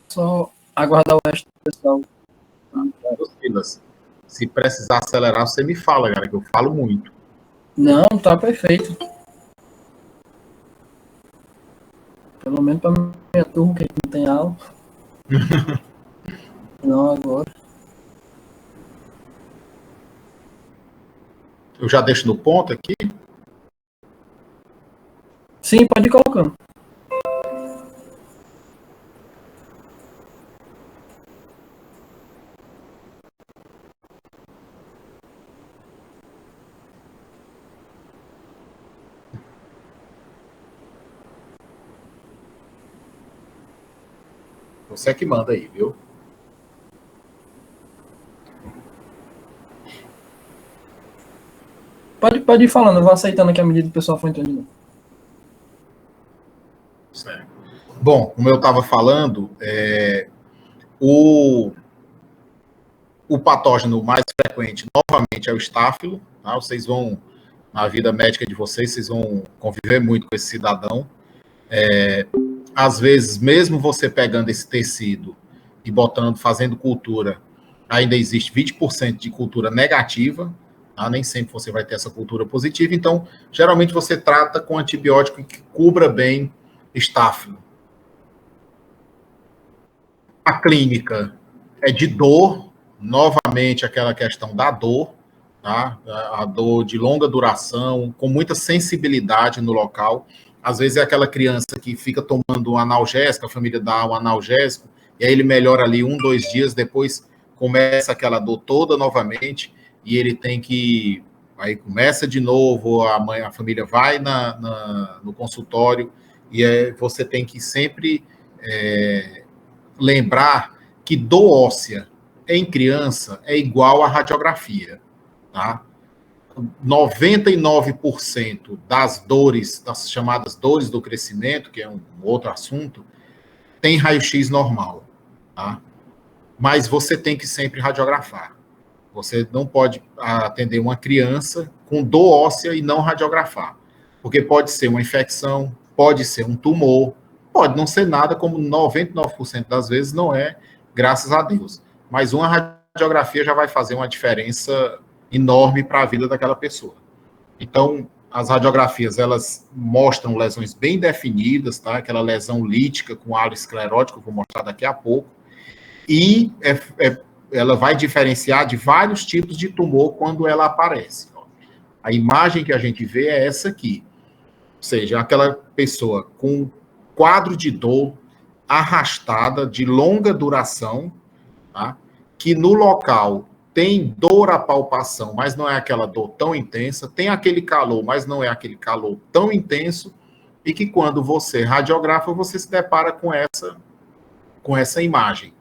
Só aguardar o resto do pessoal. Silas, se precisar acelerar, você me fala, cara, que eu falo muito. Não, tá perfeito. Pelo menos para minha turma que não tem aula. Não agora. Eu já deixo no ponto aqui. Sim, pode ir colocando. Você é que manda aí, viu? Pode ir falando, eu vou aceitando aqui à medida que o pessoal for entrando. Certo. Bom, como eu estava falando, o, o patógeno mais frequente, novamente, é o estáfilo. Tá? Vocês vão, na vida médica de vocês, vocês vão conviver muito com esse cidadão. Às vezes, mesmo você pegando esse tecido e botando, fazendo cultura, ainda existe 20% de cultura negativa, tá? Nem sempre você vai ter essa cultura positiva, então, geralmente você trata com antibiótico que cubra bem estáfilo. A clínica é de dor, novamente aquela questão da dor, tá? A dor de longa duração, com muita sensibilidade no local. Às vezes é aquela criança que fica tomando um analgésico, a família dá um analgésico, e aí ele melhora ali 1, 2 dias, depois começa aquela dor toda novamente, e ele tem que. Aí começa de novo, a família vai no consultório, e você tem que sempre lembrar que dor óssea em criança é igual à radiografia, tá? 99% das dores, das chamadas dores do crescimento, que é um outro assunto, tem raio-x normal, tá? Mas você tem que sempre radiografar. Você não pode atender uma criança com dor óssea e não radiografar, porque pode ser uma infecção, pode ser um tumor, pode não ser nada, como 99% das vezes não é, graças a Deus. Mas uma radiografia já vai fazer uma diferença enorme para a vida daquela pessoa. Então, as radiografias, elas mostram lesões bem definidas, tá? Aquela lesão lítica com halo esclerótico, que eu vou mostrar daqui a pouco, e ela vai diferenciar de vários tipos de tumor quando ela aparece. A imagem que a gente vê é essa aqui, ou seja, aquela pessoa com quadro de dor arrastada, de longa duração, tá? Que no local tem dor à palpação, mas não é aquela dor tão intensa, tem aquele calor, mas não é aquele calor tão intenso, e que quando você radiografa, você se depara com essa imagem.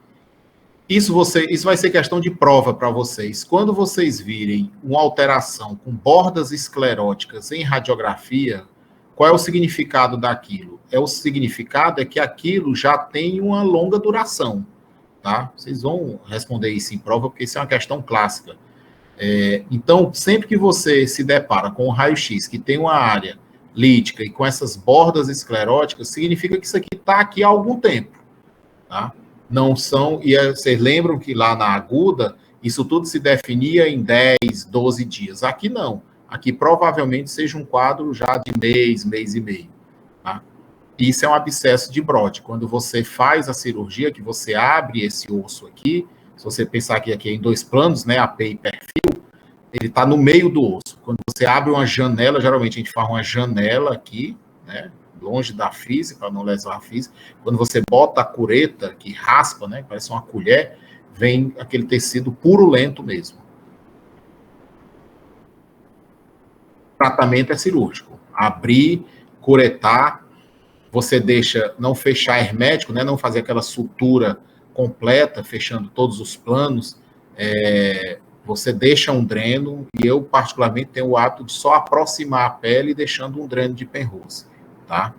Isso vai ser questão de prova para vocês. Quando vocês virem uma alteração com bordas escleróticas em radiografia, qual é o significado daquilo? O significado é que aquilo já tem uma longa duração, tá? Vocês vão responder isso em prova, porque isso é uma questão clássica. Então, sempre que você se depara com um raio-x que tem uma área lítica e com essas bordas escleróticas, significa que isso aqui está aqui há algum tempo, tá? Não são, e vocês lembram que lá na aguda, isso tudo se definia em 10, 12 dias. Aqui não. Aqui provavelmente seja um quadro já de mês e meio. Tá? Isso é um abscesso de Brody. Quando você faz a cirurgia, que você abre esse osso aqui, se você pensar que aqui é em 2 planos, né, AP e perfil, ele está no meio do osso. Quando você abre uma janela, geralmente a gente faz uma janela aqui, né, longe da física, para não lesar a física. Quando você bota a cureta, que raspa, né, parece uma colher, vem aquele tecido purulento mesmo. O tratamento é cirúrgico. Abrir, curetar, você deixa, não fechar hermético, né, não fazer aquela sutura completa, fechando todos os planos, você deixa um dreno, e eu particularmente tenho o hábito de só aproximar a pele, deixando um dreno de Penrose. Tá?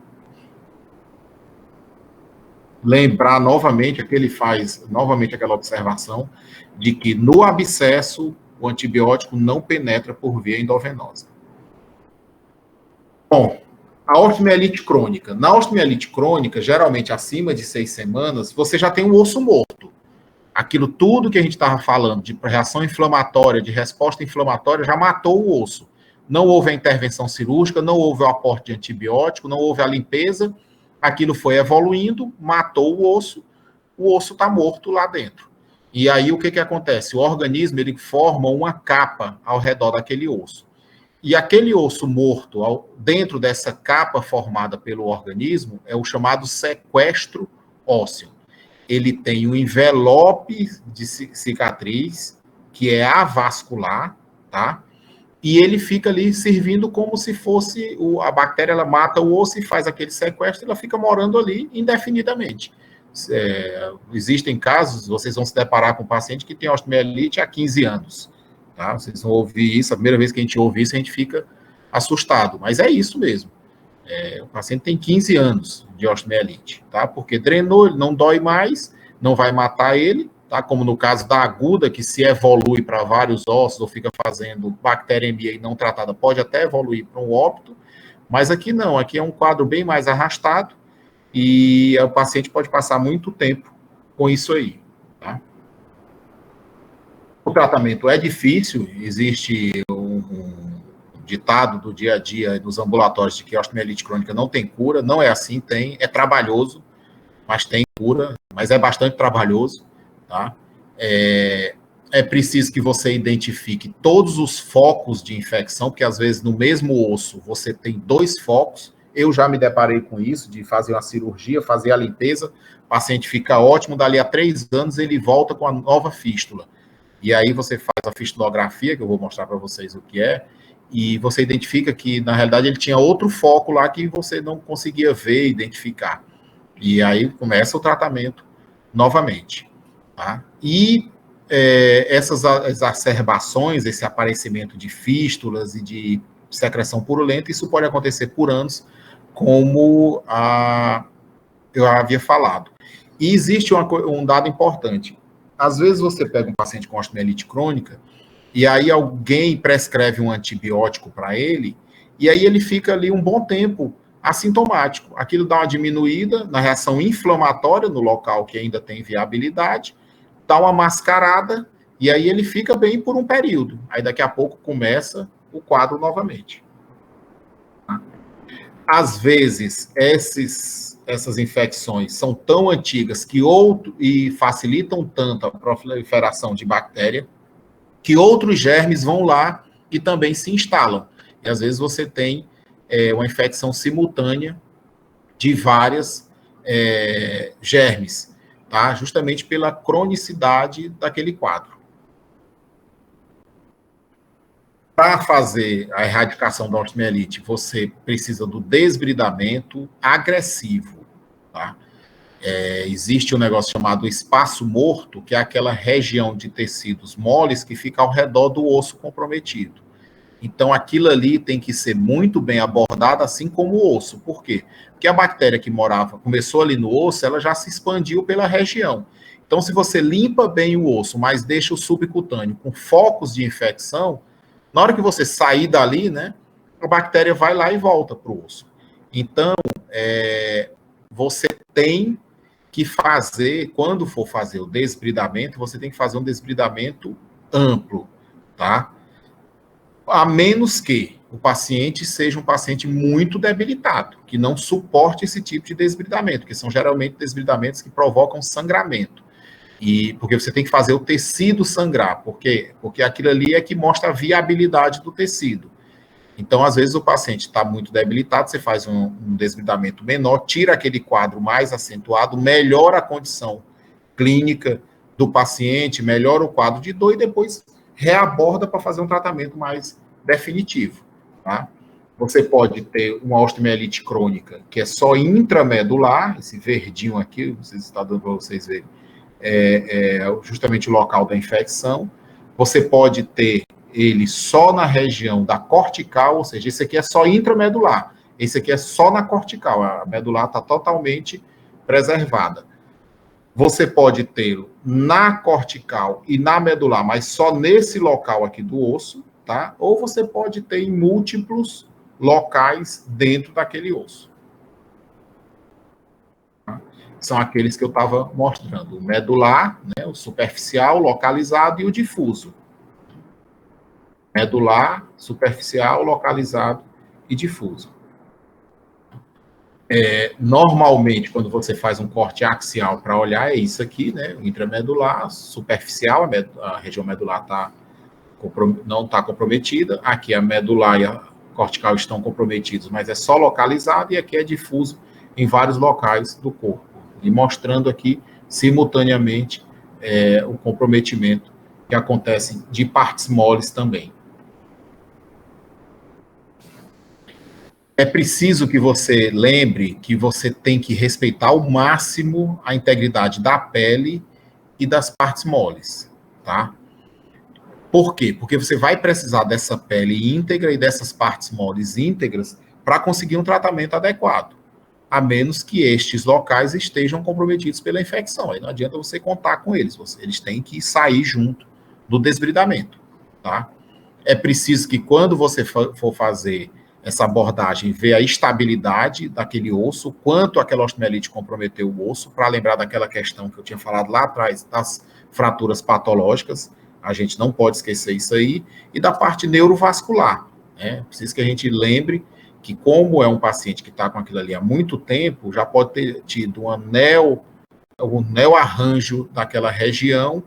Lembrar novamente, ele faz novamente aquela observação de que no abscesso o antibiótico não penetra por via endovenosa. Bom, a osteomielite crônica. Na osteomielite crônica, geralmente acima de 6 semanas, você já tem um osso morto. Aquilo tudo que a gente estava falando de reação inflamatória, de resposta inflamatória, já matou o osso. Não houve a intervenção cirúrgica, não houve o aporte de antibiótico, não houve a limpeza, aquilo foi evoluindo, matou o osso está morto lá dentro. E aí o que acontece? O organismo ele forma uma capa ao redor daquele osso. E aquele osso morto, dentro dessa capa formada pelo organismo, é o chamado sequestro ósseo. Ele tem um envelope de cicatriz, que é avascular, tá? E ele fica ali servindo como se fosse a bactéria, ela mata o osso e faz aquele sequestro, ela fica morando ali indefinidamente. Existem casos, vocês vão se deparar com um paciente que tem osteomielite há 15 anos. Tá? Vocês vão ouvir isso, a primeira vez que a gente ouve isso, a gente fica assustado, mas é isso mesmo. O paciente tem 15 anos de osteomielite, tá? Porque drenou, ele não dói mais, não vai matar ele, tá? Como no caso da aguda, que se evolui para vários ossos ou fica fazendo bacteremia e não tratada, pode até evoluir para um óbito, mas aqui não, aqui é um quadro bem mais arrastado e o paciente pode passar muito tempo com isso aí, tá? O tratamento é difícil, existe um ditado do dia a dia nos ambulatórios de que a osteomielite crônica não tem cura, não é assim, é trabalhoso, mas tem cura, mas é bastante trabalhoso, tá? É preciso que você identifique todos os focos de infecção, porque às vezes no mesmo osso você tem 2 focos, eu já me deparei com isso, de fazer uma cirurgia, fazer a limpeza, o paciente fica ótimo, dali a 3 anos ele volta com a nova fístula, e aí você faz a fistulografia, que eu vou mostrar para vocês o que é, e você identifica que, na realidade, ele tinha outro foco lá que você não conseguia ver, identificar. E aí começa o tratamento novamente. Tá? E essas exacerbações, esse aparecimento de fístulas e de secreção purulenta, isso pode acontecer por anos, como eu havia falado. E existe um dado importante. Às vezes você pega um paciente com osteomielite crônica, e aí alguém prescreve um antibiótico para ele, e aí ele fica ali um bom tempo assintomático. Aquilo dá uma diminuída na reação inflamatória no local que ainda tem viabilidade, dá uma mascarada, e aí ele fica bem por um período. Aí daqui a pouco começa o quadro novamente. Às vezes, essas infecções são tão antigas e facilitam tanto a proliferação de bactéria, que outros germes vão lá e também se instalam. E às vezes você tem uma infecção simultânea de várias germes, tá? Justamente pela cronicidade daquele quadro. Para fazer a erradicação da osteomielite, você precisa do desbridamento agressivo, tá? Existe um negócio chamado espaço morto, que é aquela região de tecidos moles que fica ao redor do osso comprometido. Então, aquilo ali tem que ser muito bem abordado, assim como o osso. Por quê? Porque a bactéria que começou ali no osso, ela já se expandiu pela região. Então, se você limpa bem o osso, mas deixa o subcutâneo com focos de infecção, na hora que você sair dali, né, a bactéria vai lá e volta para o osso. Então, você tem que fazer, quando for fazer o desbridamento, você tem que fazer um desbridamento amplo, tá? A menos que o paciente seja um paciente muito debilitado, que não suporte esse tipo de desbridamento, que são geralmente desbridamentos que provocam sangramento. E porque você tem que fazer o tecido sangrar, porque aquilo ali é que mostra a viabilidade do tecido. Então, às vezes, o paciente está muito debilitado, você faz um desbridamento menor, tira aquele quadro mais acentuado, melhora a condição clínica do paciente, melhora o quadro de dor e depois reaborda para fazer um tratamento mais definitivo, tá? Você pode ter uma osteomielite crônica, que é só intramedular, esse verdinho aqui, não sei se está dando para vocês verem, é justamente o local da infecção. Você pode ter ele só na região da cortical, ou seja, esse aqui é só intramedular, esse aqui é só na cortical, a medular está totalmente preservada. Você pode tê-lo na cortical e na medular, mas só nesse local aqui do osso, tá? Ou você pode ter em múltiplos locais dentro daquele osso. São aqueles que eu estava mostrando, o medular, né, o superficial, localizado e o difuso. Medular, superficial, localizado e difuso. Normalmente, quando você faz um corte axial para olhar, é isso aqui, né, intramedular, superficial, a região medular não está comprometida, aqui a medular e a cortical estão comprometidos, mas é só localizado, e aqui é difuso em vários locais do corpo. E mostrando aqui, simultaneamente, o comprometimento que acontece de partes moles também. É preciso que você lembre que você tem que respeitar ao máximo a integridade da pele e das partes moles, tá? Por quê? Porque você vai precisar dessa pele íntegra e dessas partes moles íntegras para conseguir um tratamento adequado, a menos que estes locais estejam comprometidos pela infecção. Aí não adianta você contar com eles, eles têm que sair junto do desbridamento, tá? É preciso que quando você for fazer essa abordagem, ver a estabilidade daquele osso, quanto aquela osteomielite comprometeu o osso, para lembrar daquela questão que eu tinha falado lá atrás, das fraturas patológicas, a gente não pode esquecer isso aí, e da parte neurovascular, né? Preciso que a gente lembre que, como é um paciente que está com aquilo ali há muito tempo, já pode ter tido um neoarranjo daquela região,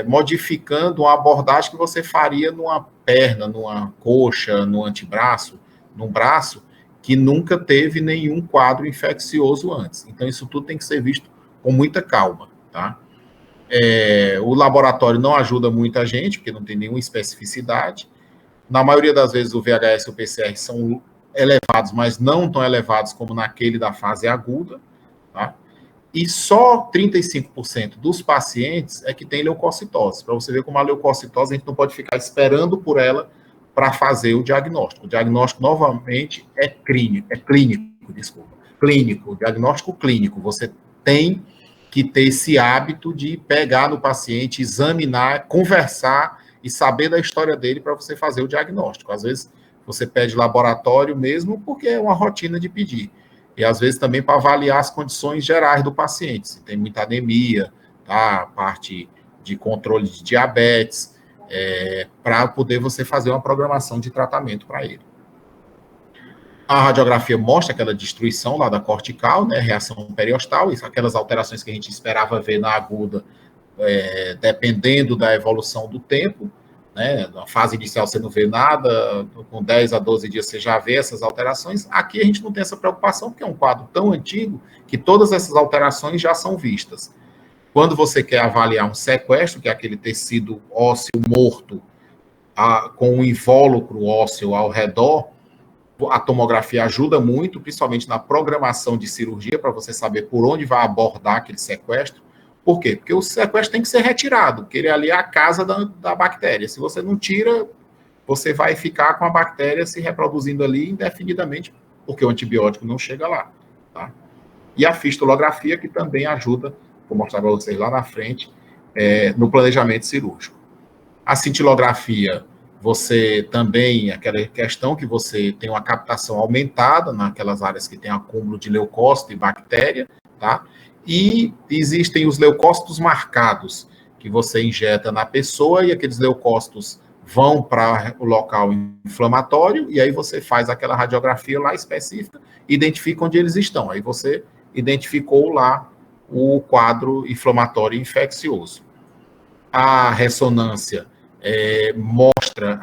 modificando uma abordagem que você faria numa perna, numa coxa, no antebraço, num braço, que nunca teve nenhum quadro infeccioso antes. Então, isso tudo tem que ser visto com muita calma, tá? O laboratório não ajuda muita gente, porque não tem nenhuma especificidade. Na maioria das vezes, o VHS e o PCR são elevados, mas não tão elevados como naquele da fase aguda, tá? E só 35% dos pacientes é que tem leucocitose. Para você ver como a leucocitose, a gente não pode ficar esperando por ela para fazer o diagnóstico. O diagnóstico, novamente, é clínico, desculpa. Clínico, diagnóstico clínico. Você tem que ter esse hábito de pegar no paciente, examinar, conversar e saber da história dele para você fazer o diagnóstico. Às vezes, você pede laboratório mesmo porque é uma rotina de pedir. E, às vezes, também para avaliar as condições gerais do paciente, se tem muita anemia, tá? Parte de controle de diabetes, para poder você fazer uma programação de tratamento para ele. A radiografia mostra aquela destruição lá da cortical, né, reação periostal, aquelas alterações que a gente esperava ver na aguda, dependendo da evolução do tempo, né, na fase inicial você não vê nada, com 10 a 12 dias você já vê essas alterações. Aqui a gente não tem essa preocupação, porque é um quadro tão antigo que todas essas alterações já são vistas. Quando você quer avaliar um sequestro, que é aquele tecido ósseo morto, com um invólucro ósseo ao redor, a tomografia ajuda muito, principalmente na programação de cirurgia, para você saber por onde vai abordar aquele sequestro. Por quê? Porque o sequestro tem que ser retirado, porque ele ali é a casa da bactéria. Se você não tira, você vai ficar com a bactéria se reproduzindo ali indefinidamente, porque o antibiótico não chega lá. Tá? E a fistulografia, que também ajuda, vou mostrar para vocês lá na frente, no planejamento cirúrgico. A cintilografia, você também, aquela questão que você tem uma captação aumentada naquelas áreas que tem acúmulo de leucócito e bactéria, tá? E existem os leucócitos marcados, que você injeta na pessoa e aqueles leucócitos vão para o local inflamatório e aí você faz aquela radiografia lá específica, identifica onde eles estão. Aí você identificou lá o quadro inflamatório infeccioso. A ressonância mostra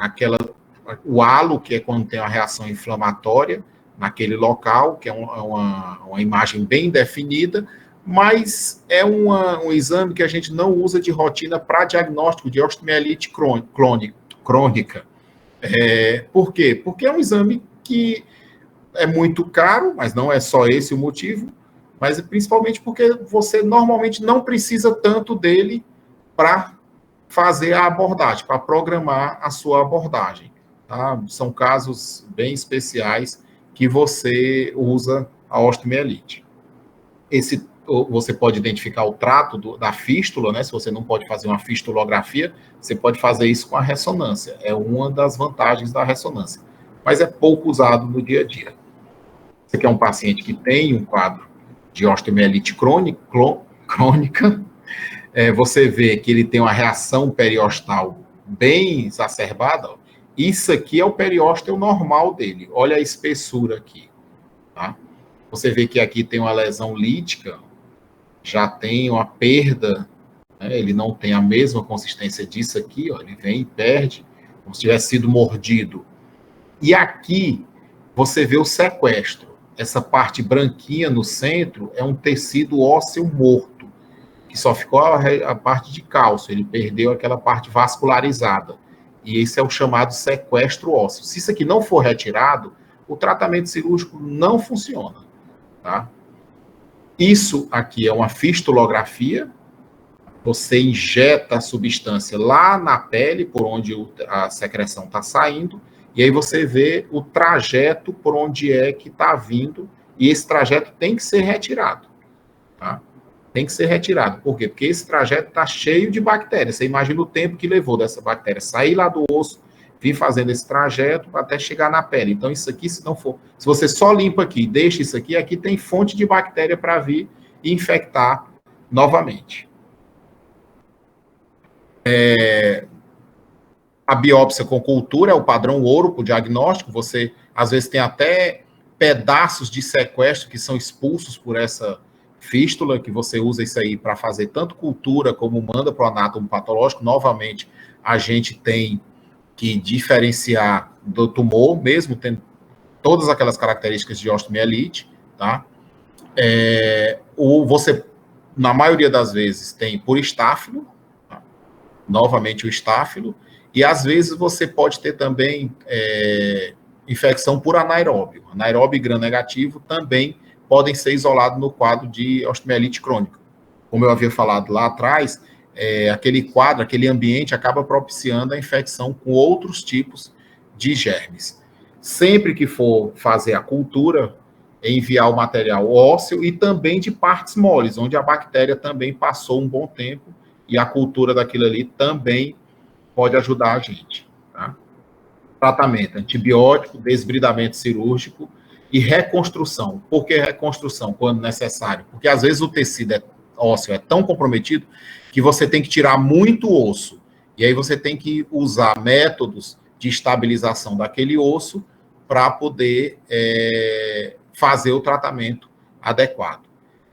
o halo, que é quando tem uma reação inflamatória naquele local, que é uma imagem bem definida, mas é um exame que a gente não usa de rotina para diagnóstico de osteomielite crônica. Por quê? Porque é um exame que é muito caro, mas não é só esse o motivo, mas principalmente porque você normalmente não precisa tanto dele para fazer a abordagem, para programar a sua abordagem. Tá? São casos bem especiais que você usa a osteomielite. Você pode identificar o trato da fístula, né? Se você não pode fazer uma fistulografia, você pode fazer isso com a ressonância. É uma das vantagens da ressonância. Mas é pouco usado no dia a dia. Você quer um paciente que tem um quadro de osteomielite crônica, você vê que ele tem uma reação periostal bem exacerbada. Isso aqui é o periósteo normal dele. Olha a espessura aqui. Tá? Você vê que aqui tem uma lesão lítica, já tem uma perda, né? Ele não tem a mesma consistência disso aqui, ó, ele vem e perde, como se tivesse sido mordido. E aqui você vê o sequestro. Essa parte branquinha no centro é um tecido ósseo morto, que só ficou a parte de cálcio, ele perdeu aquela parte vascularizada. E esse é o chamado sequestro ósseo. Se isso aqui não for retirado, o tratamento cirúrgico não funciona. Tá? Isso aqui é uma fistulografia. Você injeta a substância lá na pele, por onde a secreção está saindo, e aí você vê o trajeto por onde é que está vindo, e esse trajeto tem que ser retirado. Tá? Tem que ser retirado. Por quê? Porque esse trajeto está cheio de bactérias. Você imagina o tempo que levou dessa bactéria sair lá do osso, vir fazendo esse trajeto até chegar na pele. Então, isso aqui, se você só limpa aqui e deixa isso aqui, aqui tem fonte de bactéria para vir e infectar novamente. A biópsia com cultura é o padrão ouro para o diagnóstico. Você, às vezes, tem até pedaços de sequestro que são expulsos por essa fístula, que você usa isso aí para fazer tanto cultura como manda para o anátomo patológico. Novamente, a gente tem que diferenciar do tumor, mesmo tendo todas aquelas características de osteomielite, tá? Você, na maioria das vezes, tem por estáfilo, tá? Novamente o estáfilo, e às vezes você pode ter também infecção por anaeróbio. Anaeróbio e gram-negativo também podem ser isolados no quadro de osteomielite crônica. Como eu havia falado lá atrás, aquele quadro, aquele ambiente acaba propiciando a infecção com outros tipos de germes. Sempre que for fazer a cultura, enviar o material ósseo e também de partes moles, onde a bactéria também passou um bom tempo e a cultura daquilo ali também pode ajudar a gente. Tá? Tratamento, antibiótico, desbridamento cirúrgico e reconstrução. Por que reconstrução, quando necessário? Porque às vezes o tecido ósseo é tão comprometido que você tem que tirar muito osso. E aí você tem que usar métodos de estabilização daquele osso para poder fazer o tratamento adequado.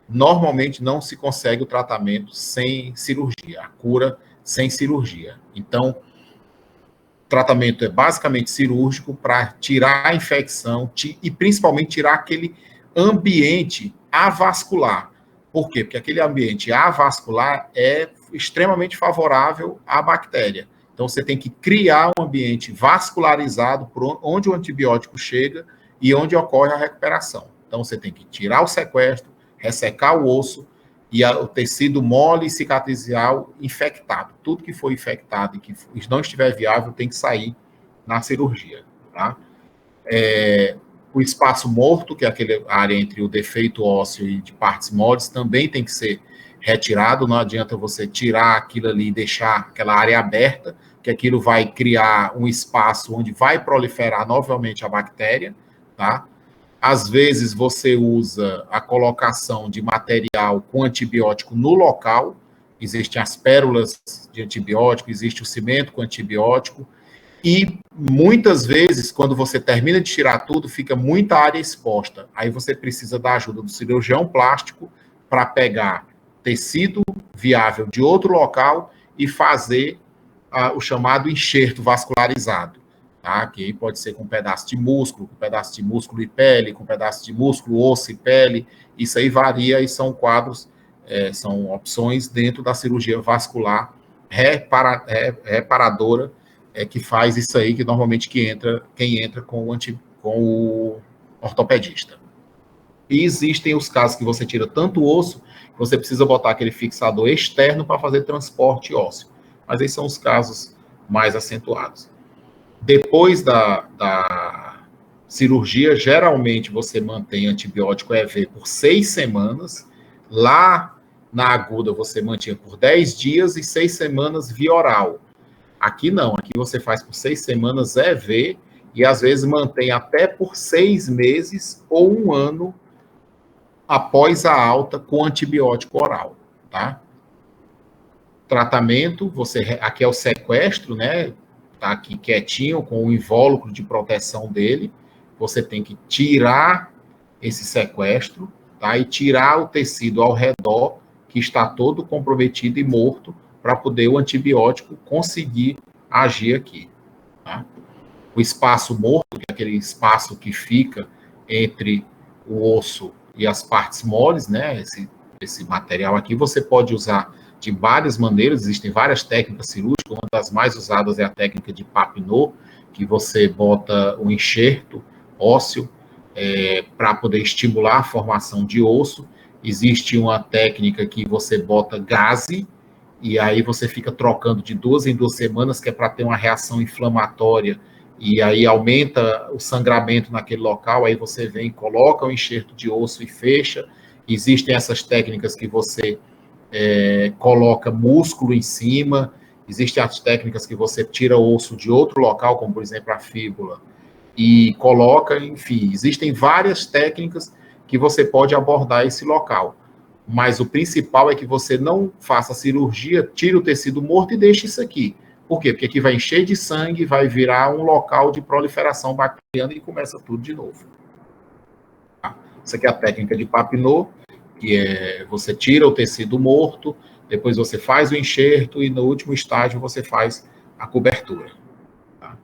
Normalmente não se consegue o tratamento sem cirurgia, a cura sem cirurgia. Então, o tratamento é basicamente cirúrgico para tirar a infecção e principalmente tirar aquele ambiente avascular. Por quê? Porque aquele ambiente avascular é extremamente favorável à bactéria. Então, você tem que criar um ambiente vascularizado por onde o antibiótico chega e onde ocorre a recuperação. Então, você tem que tirar o sequestro, ressecar o osso e o tecido mole e cicatricial infectado. Tudo que for infectado e que não estiver viável tem que sair na cirurgia. Tá? O espaço morto, que é aquela área entre o defeito ósseo e de partes moles, também tem que ser retirado. Não adianta você tirar aquilo ali e deixar aquela área aberta, que aquilo vai criar um espaço onde vai proliferar novamente a bactéria, tá? Às vezes você usa a colocação de material com antibiótico no local, existem as pérolas de antibiótico, existe o cimento com antibiótico, e muitas vezes, quando você termina de tirar tudo, fica muita área exposta. Aí você precisa da ajuda do cirurgião plástico para pegar tecido viável de outro local e fazer o chamado enxerto vascularizado. Tá? Que pode ser com um pedaço de músculo e pele, com um pedaço de músculo, osso e pele. Isso aí varia e são quadros, são opções dentro da cirurgia vascular reparadora, que faz isso aí, que normalmente quem entra com o ortopedista. E existem os casos que você tira tanto o osso, que você precisa botar aquele fixador externo para fazer transporte ósseo. Mas esses são os casos mais acentuados. Depois da cirurgia, geralmente você mantém antibiótico EV por 6 semanas. Lá na aguda você mantinha por 10 dias e 6 semanas via oral. Aqui não, aqui você faz por 6 semanas EV e às vezes mantém até por 6 meses ou 1 ano após a alta com antibiótico oral, tá? Tratamento, aqui é o sequestro, né? Tá aqui quietinho com o invólucro de proteção dele. Você tem que tirar esse sequestro, tá? E tirar o tecido ao redor que está todo comprometido e morto, para poder o antibiótico conseguir agir aqui. Tá? O espaço morto, que é aquele espaço que fica entre o osso e as partes moles, né? Esse material aqui, você pode usar de várias maneiras, existem várias técnicas cirúrgicas, uma das mais usadas é a técnica de Papineau, que você bota um enxerto ósseo para poder estimular a formação de osso. Existe uma técnica que você bota gaze, e aí você fica trocando de 2 em 2 semanas, que é para ter uma reação inflamatória, e aí aumenta o sangramento naquele local, aí você vem, coloca o enxerto de osso e fecha. Existem essas técnicas que você coloca músculo em cima, existem as técnicas que você tira o osso de outro local, como por exemplo a fíbula, e coloca, enfim, existem várias técnicas que você pode abordar esse local. Mas o principal é que você não faça cirurgia, tire o tecido morto e deixe isso aqui. Por quê? Porque aqui vai encher de sangue, vai virar um local de proliferação bacteriana e começa tudo de novo. Tá? Essa aqui é a técnica de Papineau, que é você tira o tecido morto, depois você faz o enxerto e no último estágio você faz a cobertura. Tá?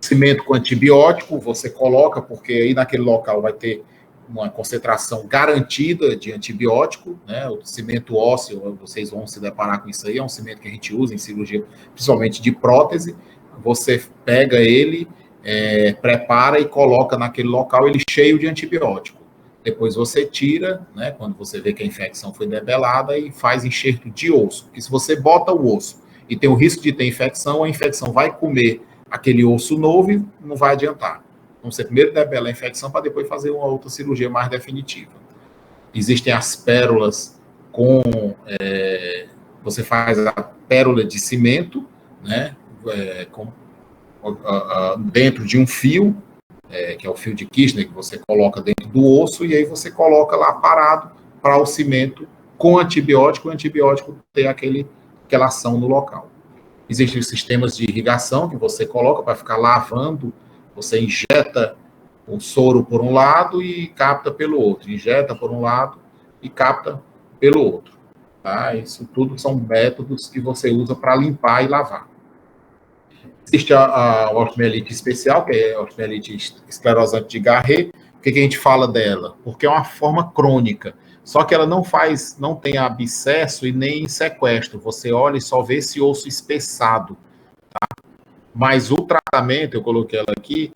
Cimento com antibiótico, você coloca, porque aí naquele local vai ter uma concentração garantida de antibiótico, né? O cimento ósseo, vocês vão se deparar com isso aí, é um cimento que a gente usa em cirurgia, principalmente de prótese. Você pega ele, prepara e coloca naquele local ele cheio de antibiótico. Depois você tira, né, quando você vê que a infecção foi debelada, e faz enxerto de osso. Porque se você bota o osso e tem o risco de ter infecção, a infecção vai comer aquele osso novo e não vai adiantar. Então, você primeiro debela a infecção para depois fazer uma outra cirurgia mais definitiva. Existem as pérolas você faz a pérola de cimento, né, dentro de um fio, que é o fio de Kirchner, que você coloca dentro do osso, e aí você coloca lá parado para o cimento com antibiótico, o antibiótico ter aquela ação no local. Existem os sistemas de irrigação que você coloca para ficar lavando, você injeta o soro por um lado e capta pelo outro, injeta por um lado e capta pelo outro. Tá? Isso tudo são métodos que você usa para limpar e lavar. Existe a osteomielite especial, que é a osteomielite esclerosante de Garret. Por que a gente fala dela? Porque é uma forma crônica. Só que ela não tem abscesso e nem sequestro. Você olha e só vê esse osso espessado. Tá? Mas o tratamento, eu coloquei ela aqui,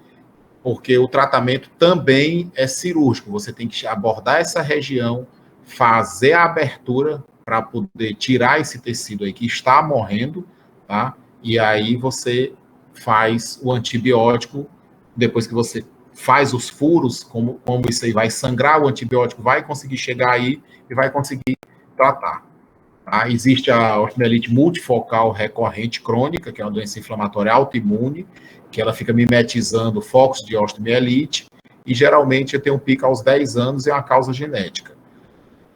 porque o tratamento também é cirúrgico. Você tem que abordar essa região, fazer a abertura para poder tirar esse tecido aí que está morrendo, tá? E aí você faz o antibiótico, depois que você faz os furos, como isso aí vai sangrar, o antibiótico vai conseguir chegar aí e vai conseguir tratar. Tá? Existe a osteomielite multifocal recorrente crônica, que é uma doença inflamatória autoimune, que ela fica mimetizando focos de osteomielite, e geralmente tem um pico aos 10 anos e é uma causa genética.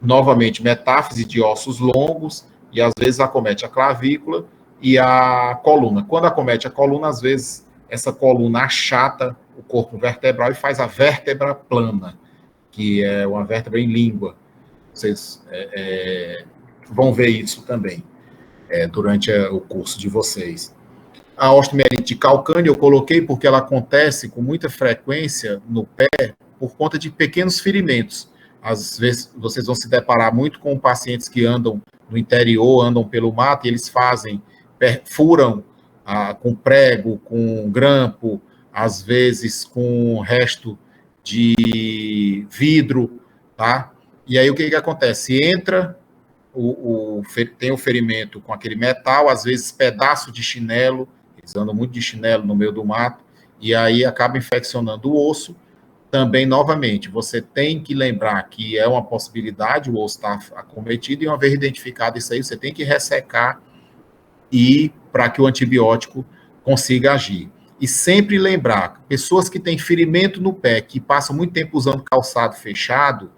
Novamente, metáfise de ossos longos, e às vezes acomete a clavícula e a coluna. Quando acomete a coluna, às vezes essa coluna achata o corpo vertebral e faz a vértebra plana, que é uma vértebra em língua. Vocês vão ver isso também durante o curso de vocês. A osteomielite calcânea eu coloquei porque ela acontece com muita frequência no pé por conta de pequenos ferimentos. Às vezes vocês vão se deparar muito com pacientes que andam no interior, andam pelo mato, e eles furam com prego, com grampo, às vezes com resto de vidro, tá? E aí o que acontece? Entra, tem o ferimento com aquele metal, às vezes pedaço de chinelo, eles andam muito de chinelo no meio do mato, e aí acaba infeccionando o osso. Também, novamente, você tem que lembrar que é uma possibilidade o osso estar acometido, e uma vez identificado isso aí, você tem que ressecar e para que o antibiótico consiga agir. E sempre lembrar, pessoas que têm ferimento no pé, que passam muito tempo usando calçado fechado,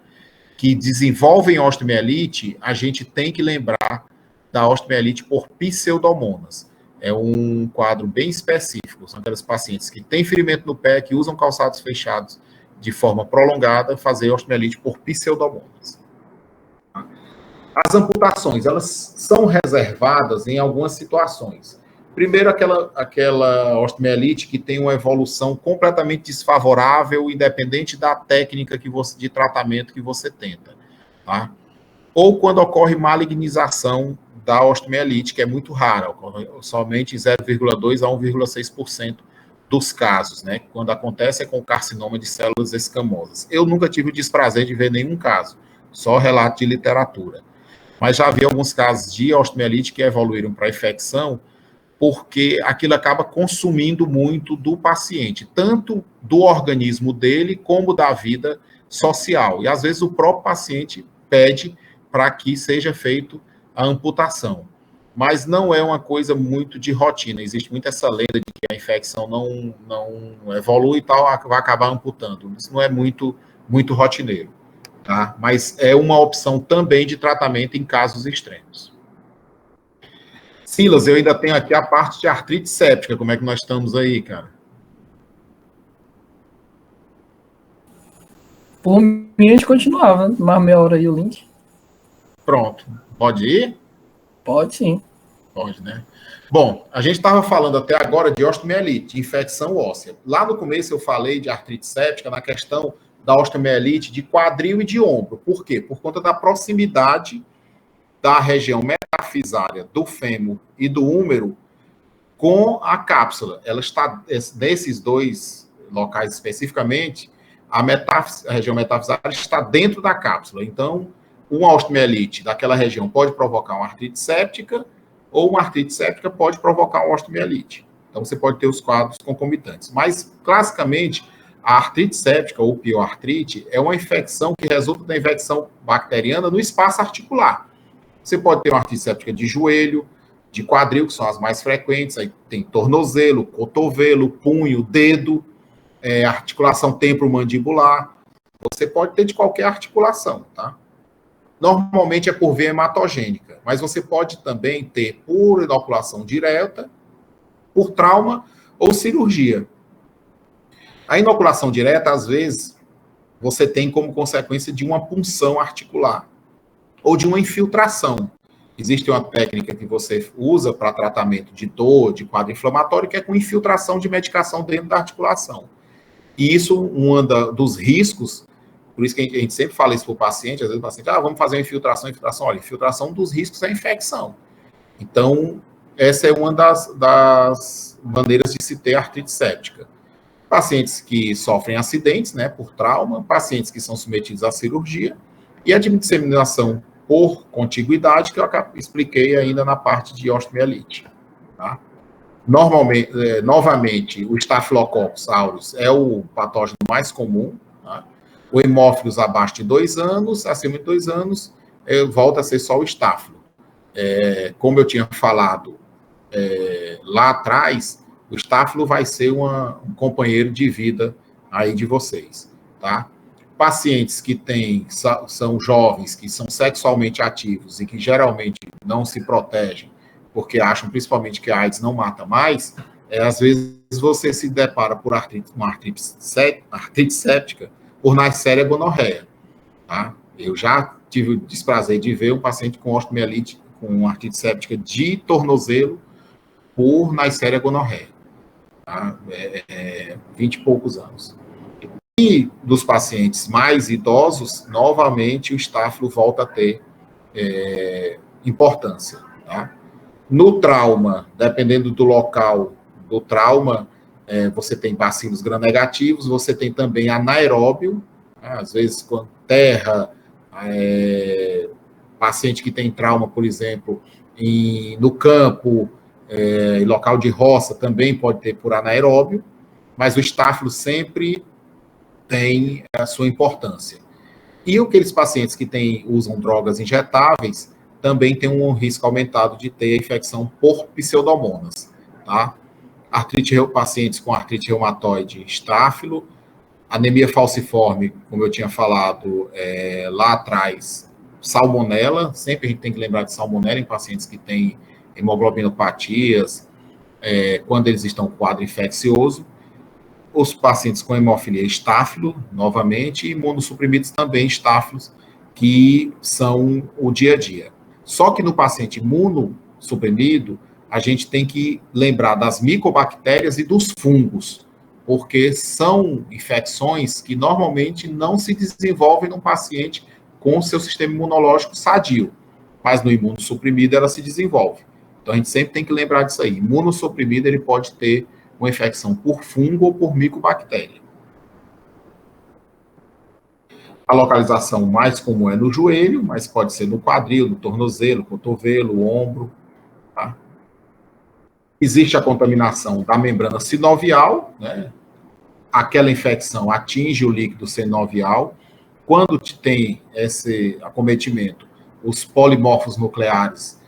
que desenvolvem osteomielite, a gente tem que lembrar da osteomielite por pseudomonas. É um quadro bem específico. São aqueles pacientes que têm ferimento no pé, que usam calçados fechados de forma prolongada, fazer osteomielite por pseudomonas. As amputações, elas são reservadas em algumas situações. Primeiro, aquela osteomielite que tem uma evolução completamente desfavorável, independente da técnica de tratamento que você tenta. Tá? Ou quando ocorre malignização da osteomielite, que é muito rara, ocorre somente 0,2 a 1,6% dos casos, né? Quando acontece é com carcinoma de células escamosas. Eu nunca tive o desprazer de ver nenhum caso, só relato de literatura. Mas já vi alguns casos de osteomielite que evoluíram para infecção, porque aquilo acaba consumindo muito do paciente, tanto do organismo dele, como da vida social. E às vezes o próprio paciente pede para que seja feito a amputação. Mas não é uma coisa muito de rotina. Existe muito essa lenda de que a infecção não evolui e tal, vai acabar amputando. Isso não é muito rotineiro. Tá? Mas é uma opção também de tratamento em casos extremos. Silas, eu ainda tenho aqui a parte de artrite séptica. Como é que nós estamos aí, cara? Por mim, a gente continuava, mais meia hora aí o link. Pronto. Pode ir? Pode sim. Pode, né? Bom, a gente estava falando até agora de osteomielite, infecção óssea. Lá no começo eu falei de artrite séptica na questão da osteomielite de quadril e de ombro. Por quê? Por conta da proximidade da região metafisária do fêmur e do húmero com a cápsula. Ela está, nesses dois locais especificamente, a região metafisária está dentro da cápsula. Então, uma osteomielite daquela região pode provocar uma artrite séptica, ou uma artrite séptica pode provocar uma osteomielite. Então, você pode ter os quadros concomitantes. Mas, classicamente, a artrite séptica, ou pioartrite, é uma infecção que resulta da infecção bacteriana no espaço articular. Você pode ter uma artrite séptica de joelho, de quadril, que são as mais frequentes, aí tem tornozelo, cotovelo, punho, dedo, articulação temporomandibular. Você pode ter de qualquer articulação, tá? Normalmente é por via hematogênica, mas você pode também ter por inoculação direta, por trauma ou cirurgia. A inoculação direta, às vezes, você tem como consequência de uma punção articular ou de uma infiltração. Existe uma técnica que você usa para tratamento de dor, de quadro inflamatório, que é com infiltração de medicação dentro da articulação. E isso, dos riscos, por isso que a gente sempre fala isso para o paciente, às vezes o paciente, vamos fazer uma infiltração. Olha, infiltração dos riscos é a infecção. Então, essa é uma das maneiras de se ter artrite séptica. Pacientes que sofrem acidentes, né, por trauma, pacientes que são submetidos à cirurgia, e a disseminação por contiguidade, que eu expliquei ainda na parte de osteomielite. Tá? Novamente, o Staphylococcus aureus é o patógeno mais comum. Tá? O hemófilos abaixo de 2 anos, acima de 2 anos, volta a ser só o estáfilo. Como eu tinha falado lá atrás, o estáfilo vai ser um companheiro de vida aí de vocês, tá? Pacientes que são jovens, que são sexualmente ativos e que geralmente não se protegem, porque acham principalmente que a AIDS não mata mais, às vezes você se depara por uma artrite séptica por Neisseria gonorreia, tá? Eu já tive o desprazer de ver um paciente com osteomielite, com artrite séptica de tornozelo por Neisseria gonorreia, tá? 20 e poucos anos. E dos pacientes mais idosos, novamente o estáfilo volta a ter importância. Tá? No trauma, dependendo do local do trauma, você tem bacilos gram-negativos, você tem também anaeróbio, às vezes com terra, paciente que tem trauma, por exemplo, no campo, local de roça, também pode ter por anaeróbio, mas o estáfilo sempre tem a sua importância. E aqueles pacientes que usam drogas injetáveis também tem um risco aumentado de ter infecção por pseudomonas, tá? Pacientes com artrite reumatoide, estáfilo, anemia falciforme, como eu tinha falado lá atrás, salmonela, sempre a gente tem que lembrar de salmonela em pacientes que têm hemoglobinopatias, quando eles estão com quadro infeccioso. Os pacientes com hemofilia estáfilo, novamente, e imunossuprimidos também estáfilos, que são o dia a dia. Só que no paciente imunossuprimido, a gente tem que lembrar das micobactérias e dos fungos, porque são infecções que normalmente não se desenvolvem num paciente com o seu sistema imunológico sadio, mas no imunossuprimido ela se desenvolve. Então a gente sempre tem que lembrar disso aí. Imunossuprimido ele pode ter uma infecção por fungo ou por micobactéria. A localização mais comum é no joelho, mas pode ser no quadril, no tornozelo, cotovelo, ombro. Tá? Existe a contaminação da membrana sinovial, né? Aquela infecção atinge o líquido sinovial. Quando tem esse acometimento, os polimorfos nucleares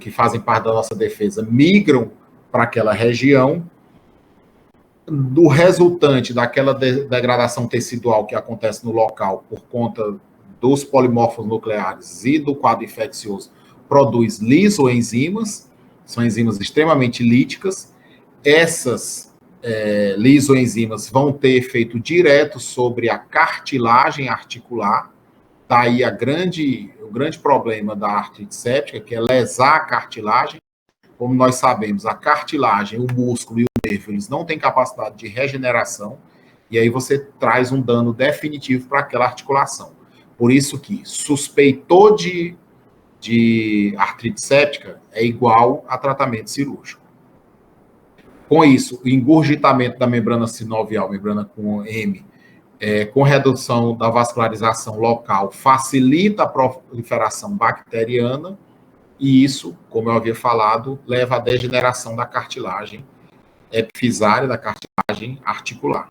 que fazem parte da nossa defesa migram para aquela região. Do resultante daquela degradação tecidual que acontece no local por conta dos polimorfos nucleares e do quadro infeccioso, produz lisoenzimas, são enzimas extremamente líticas. Essas lisoenzimas vão ter efeito direto sobre a cartilagem articular, daí o grande problema da artrite séptica, que é lesar a cartilagem. Como nós sabemos, a cartilagem, o músculo e o nervo, eles não têm capacidade de regeneração, e aí você traz um dano definitivo para aquela articulação. Por isso que suspeitou de artrite séptica é igual a tratamento cirúrgico. Com isso, o engurgitamento da membrana sinovial, membrana com M, com redução da vascularização local, facilita a proliferação bacteriana, e isso, como eu havia falado, leva à degeneração da cartilagem epifisária, da cartilagem articular.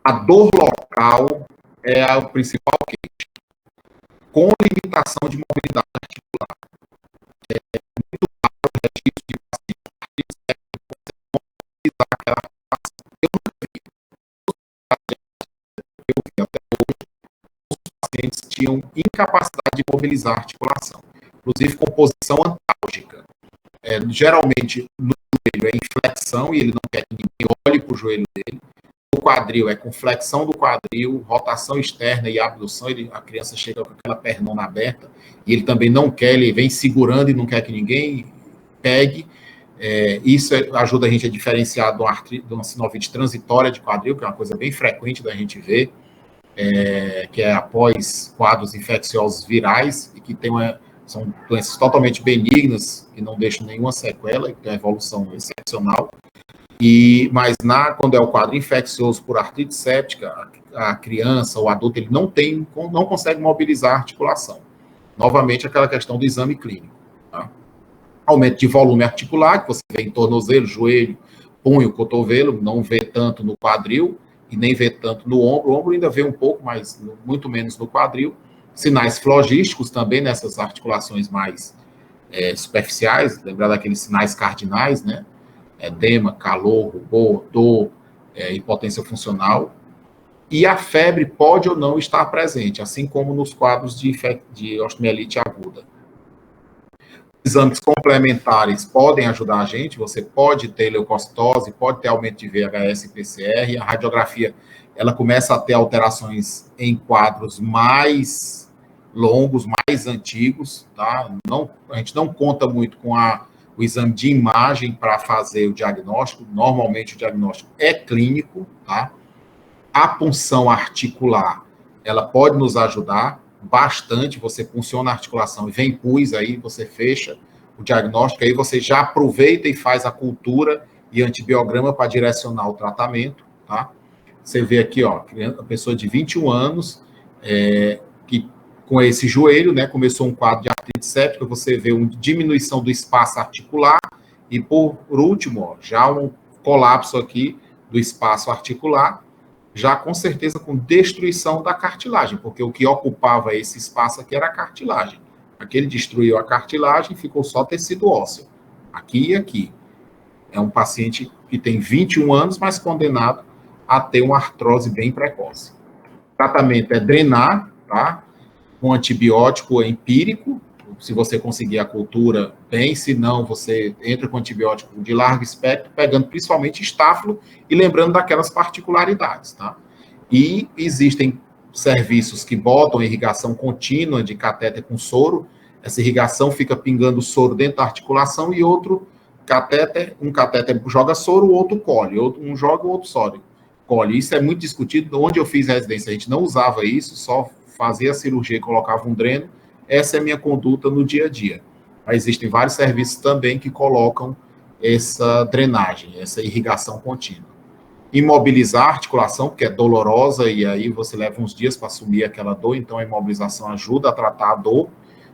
A dor local é o principal queixa, com limitação de mobilidade articular. É muito raro o registro de paciente que mobilizar aquela articulação. Eu vi até hoje, os pacientes tinham incapacidade de mobilizar a articulação, inclusive com posição antálgica. Geralmente, no joelho é inflexão e ele não quer que ninguém olhe para o joelho dele. O quadril é com flexão do quadril, rotação externa e abdução. A criança chega com aquela pernona aberta e ele também não quer, ele vem segurando e não quer que ninguém pegue. Isso ajuda a gente a diferenciar de uma sinovite transitória de quadril, que é uma coisa bem frequente da gente ver, que é após quadros infecciosos virais e que são doenças totalmente benignas, que não deixam nenhuma sequela, que tem uma evolução excepcional. Mas quando é o quadro infeccioso por artrite séptica, a criança, o adulto, ele não consegue mobilizar a articulação. Novamente, aquela questão do exame clínico. Tá? Aumento de volume articular, que você vê em tornozelo, joelho, punho, cotovelo, não vê tanto no quadril e nem vê tanto no ombro. O ombro ainda vê um pouco, mas muito menos no quadril. Sinais flogísticos também nessas articulações mais superficiais, lembrar daqueles sinais cardinais, né? Edema, calor, rubor, dor, impotência funcional. E a febre pode ou não estar presente, assim como nos quadros de osteomielite aguda. Exames complementares podem ajudar a gente, você pode ter leucocitose, pode ter aumento de VHS e PCR, a radiografia ela começa a ter alterações em quadros mais longos, mais antigos, tá? A gente não conta muito com o exame de imagem para fazer o diagnóstico, normalmente o diagnóstico é clínico, tá? A punção articular, ela pode nos ajudar bastante, você punciona a articulação e vem pus, aí você fecha o diagnóstico, aí você já aproveita e faz a cultura e antibiograma para direcionar o tratamento, tá? Você vê aqui, ó, a pessoa de 21 anos, que com esse joelho, né, começou um quadro de artrite séptica, você vê uma diminuição do espaço articular e, por último, ó, já um colapso aqui do espaço articular, já com certeza com destruição da cartilagem, porque o que ocupava esse espaço aqui era a cartilagem. Aqui ele destruiu a cartilagem, ficou só tecido ósseo, aqui e aqui. É um paciente que tem 21 anos, mas condenado a ter uma artrose bem precoce. O tratamento é drenar, tá? Com antibiótico empírico, se você conseguir a cultura bem, se não, você entra com antibiótico de largo espectro, pegando principalmente estáfilo e lembrando daquelas particularidades, tá? E existem serviços que botam irrigação contínua de catéter com soro, essa irrigação fica pingando soro dentro da articulação e outro catéter, um catéter joga soro, o outro colhe, um joga, o outro colhe. Isso é muito discutido, onde eu fiz residência a gente não usava isso, só fazia a cirurgia e colocava um dreno. Essa é a minha conduta no dia a dia. Mas existem vários serviços também que colocam essa drenagem, essa irrigação contínua. Imobilizar a articulação, porque é dolorosa, e aí você leva uns dias para assumir aquela dor, então a imobilização ajuda a tratar a dor,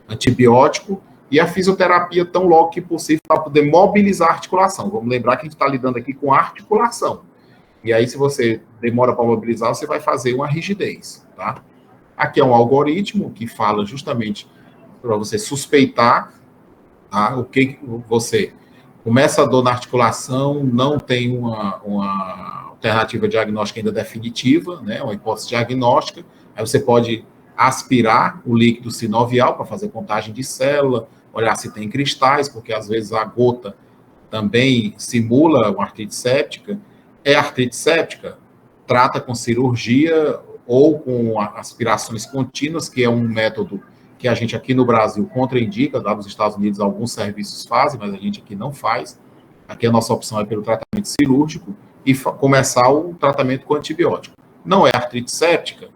antibiótico, e a fisioterapia tão logo que possível para poder mobilizar a articulação. Vamos lembrar que a gente está lidando aqui com articulação. E aí, se você demora para mobilizar, você vai fazer uma rigidez, tá? Aqui é um algoritmo que fala justamente para você suspeitar, tá? O que você começa a dor na articulação, não tem uma alternativa diagnóstica ainda definitiva, né? Uma hipótese diagnóstica. Aí você pode aspirar o líquido sinovial para fazer contagem de célula, olhar se tem cristais, porque às vezes a gota também simula uma artrite séptica. É artrite séptica? Trata com cirurgia ou com aspirações contínuas, que é um método que a gente aqui no Brasil contraindica, lá nos Estados Unidos alguns serviços fazem, mas a gente aqui não faz. Aqui a nossa opção é pelo tratamento cirúrgico e começar o tratamento com antibiótico. Não é artrite séptica?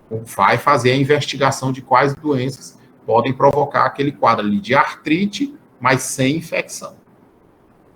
Vai fazer a investigação de quais doenças podem provocar aquele quadro ali de artrite, mas sem infecção.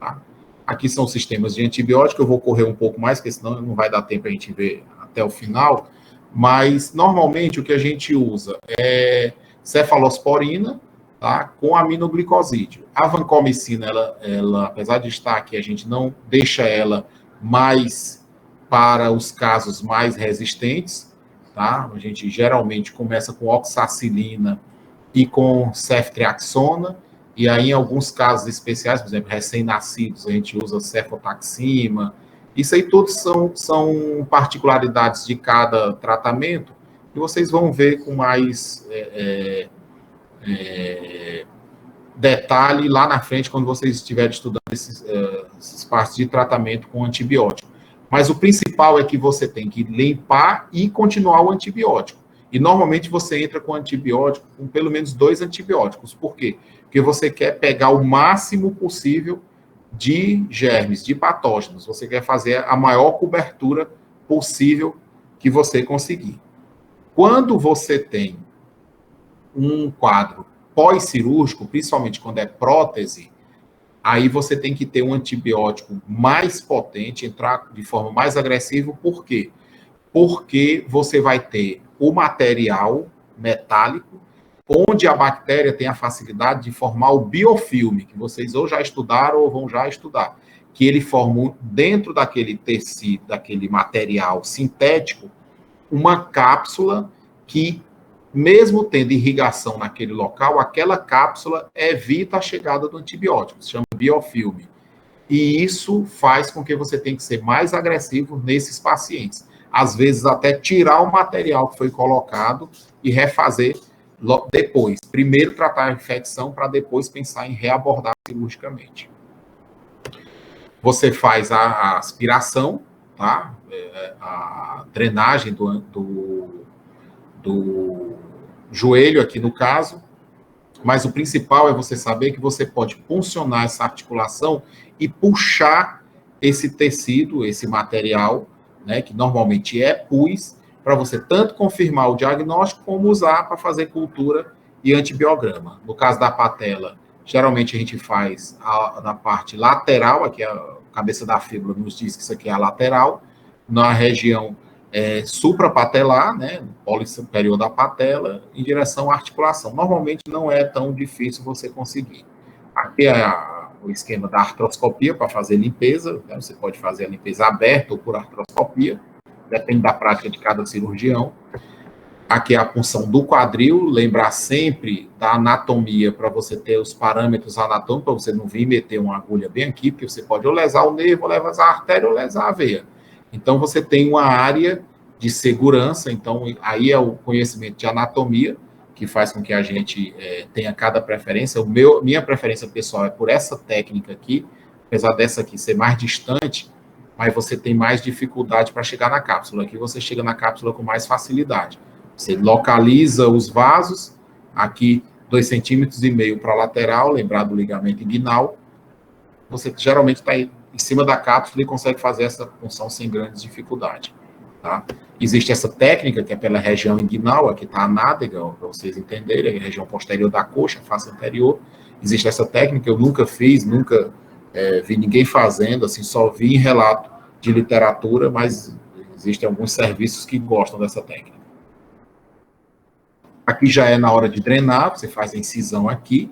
Tá? Aqui são os sistemas de antibiótico, eu vou correr um pouco mais, porque senão não vai dar tempo a gente ver até o final, mas normalmente o que a gente usa é cefalosporina, tá, com aminoglicosídeo. A vancomicina, ela, apesar de estar aqui, a gente não deixa ela mais para os casos mais resistentes, tá? A gente geralmente começa com oxacilina e com ceftriaxona, e aí em alguns casos especiais, por exemplo, recém-nascidos, a gente usa cefotaxima. Isso aí tudo são particularidades de cada tratamento, e vocês vão ver com mais detalhe lá na frente, quando vocês estiverem estudando essas partes de tratamento com antibiótico. Mas o principal é que você tem que limpar e continuar o antibiótico. E normalmente você entra com antibiótico, com pelo menos 2 antibióticos. Por quê? Porque você quer pegar o máximo possível de germes, de patógenos. Você quer fazer a maior cobertura possível que você conseguir. Quando você tem um quadro pós-cirúrgico, principalmente quando é prótese, aí você tem que ter um antibiótico mais potente, entrar de forma mais agressiva. Por quê? Porque você vai ter o material metálico, onde a bactéria tem a facilidade de formar o biofilme, que vocês ou já estudaram ou vão já estudar, que ele forma dentro daquele tecido, daquele material sintético, uma cápsula que, mesmo tendo irrigação naquele local, aquela cápsula evita a chegada do antibiótico, se chama biofilme. E isso faz com que você tenha que ser mais agressivo nesses pacientes. Às vezes, até tirar o material que foi colocado e refazer depois. Primeiro tratar a infecção para depois pensar em reabordar cirurgicamente. Você faz a aspiração, tá? A drenagem do joelho aqui no caso, mas o principal é você saber que você pode puncionar essa articulação e puxar esse tecido, esse material, né, que normalmente é pus, para você tanto confirmar o diagnóstico como usar para fazer cultura e antibiograma. No caso da patela, geralmente a gente faz na parte lateral, aqui a cabeça da fíbula nos diz que isso aqui é a lateral, na região suprapatelar, né, polo superior da patela, em direção à articulação. Normalmente não é tão difícil você conseguir. Aqui é o esquema da artroscopia para fazer limpeza, né, você pode fazer a limpeza aberta ou por artroscopia, depende da prática de cada cirurgião. Aqui é a punção do quadril, lembrar sempre da anatomia para você ter os parâmetros anatômicos, para você não vir meter uma agulha bem aqui, porque você pode ou lesar o nervo, ou lesar a artéria, ou lesar a veia. Então, você tem uma área de segurança, então, aí é o conhecimento de anatomia, que faz com que a gente tenha cada preferência. Minha preferência pessoal é por essa técnica aqui, apesar dessa aqui ser mais distante, mas você tem mais dificuldade para chegar na cápsula. Aqui você chega na cápsula com mais facilidade. Você localiza os vasos, aqui 2,5 centímetros para a lateral, lembrar do ligamento inguinal. Você geralmente está em cima da cápsula e consegue fazer essa punção sem grandes dificuldades. Tá? Existe essa técnica, que é pela região inguinal, aqui está a nádega, para vocês entenderem, a região posterior da coxa, face anterior. Existe essa técnica, eu nunca fiz, nunca vi ninguém fazendo, assim, só vi em relato de literatura, mas existem alguns serviços que gostam dessa técnica. Aqui já é na hora de drenar, você faz a incisão aqui.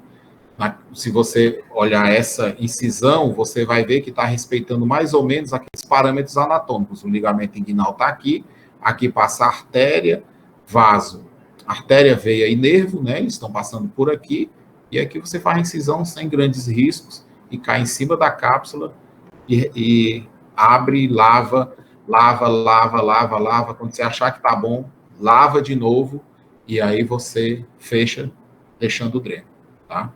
Se você olhar essa incisão, você vai ver que está respeitando mais ou menos aqueles parâmetros anatômicos. O ligamento inguinal está aqui, aqui passa a artéria, vaso, artéria, veia e nervo, né? Eles estão passando por aqui, e aqui você faz a incisão sem grandes riscos e cai em cima da cápsula e abre, lava. Quando você achar que está bom, lava de novo, e aí você fecha, deixando o dreno, tá?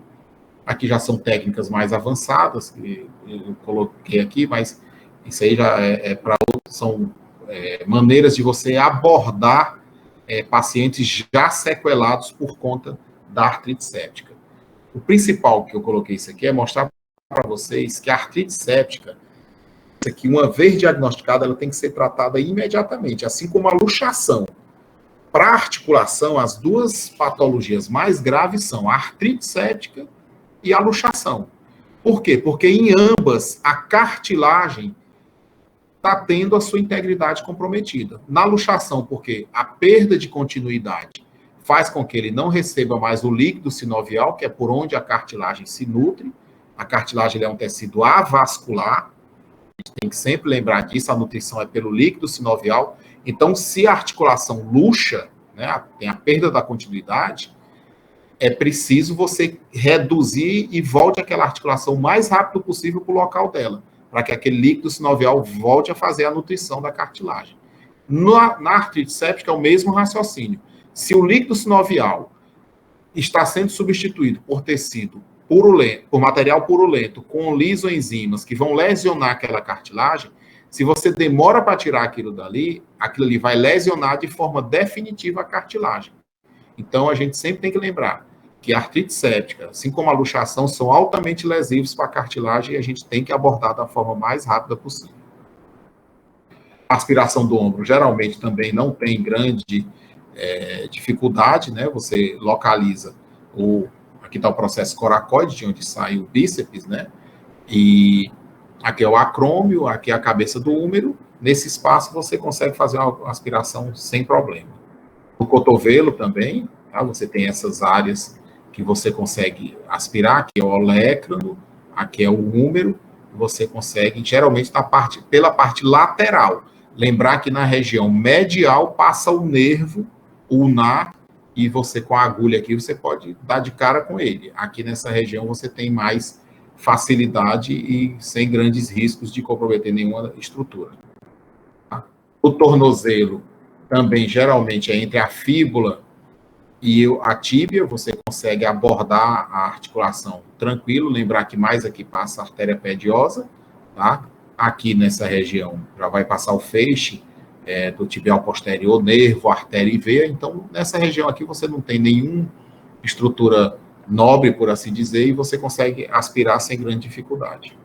Aqui já são técnicas mais avançadas, que eu coloquei aqui, mas isso aí já para outros, são maneiras de você abordar pacientes já sequelados por conta da artrite séptica. O principal que eu coloquei isso aqui é mostrar para vocês que a artrite séptica, que uma vez diagnosticada, ela tem que ser tratada imediatamente, assim como a luxação. Para a articulação, as duas patologias mais graves são a artrite séptica e a luxação. Por quê? Porque em ambas a cartilagem está tendo a sua integridade comprometida. Na luxação, porque a perda de continuidade faz com que ele não receba mais o líquido sinovial, que é por onde a cartilagem se nutre. A cartilagem é um tecido avascular, a gente tem que sempre lembrar disso, a nutrição é pelo líquido sinovial. Então, se a articulação luxa, né, tem a perda da continuidade, é preciso você reduzir e volte aquela articulação o mais rápido possível para o local dela, para que aquele líquido sinovial volte a fazer a nutrição da cartilagem. Na artrite séptica é o mesmo raciocínio. Se o líquido sinovial está sendo substituído por tecido por material purulento, com lisoenzimas que vão lesionar aquela cartilagem, se você demora para tirar aquilo ali vai lesionar de forma definitiva a cartilagem. Então, a gente sempre tem que lembrar que a artrite séptica, assim como a luxação, são altamente lesivos para a cartilagem e a gente tem que abordar da forma mais rápida possível. A aspiração do ombro, geralmente, também não tem grande dificuldade, né? Você localiza aqui está o processo coracoide, de onde sai o bíceps, né? E aqui é o acrômio, aqui é a cabeça do húmero. Nesse espaço você consegue fazer uma aspiração sem problema. O cotovelo também, tá? Você tem essas áreas que você consegue aspirar, aqui é o olecrano, aqui é o húmero, você consegue, geralmente, pela parte lateral. Lembrar que na região medial passa o nervo ulnar, e você, com a agulha aqui, você pode dar de cara com ele. Aqui nessa região você tem mais facilidade e sem grandes riscos de comprometer nenhuma estrutura. O tornozelo também, geralmente, é entre a fíbula e a tíbia, você consegue abordar a articulação tranquilo, lembrar que mais aqui passa a artéria pediosa, tá? Aqui nessa região já vai passar o feixe do tibial posterior, nervo, artéria e veia. Então, nessa região aqui você não tem nenhuma estrutura nobre, por assim dizer, e você consegue aspirar sem grande dificuldade.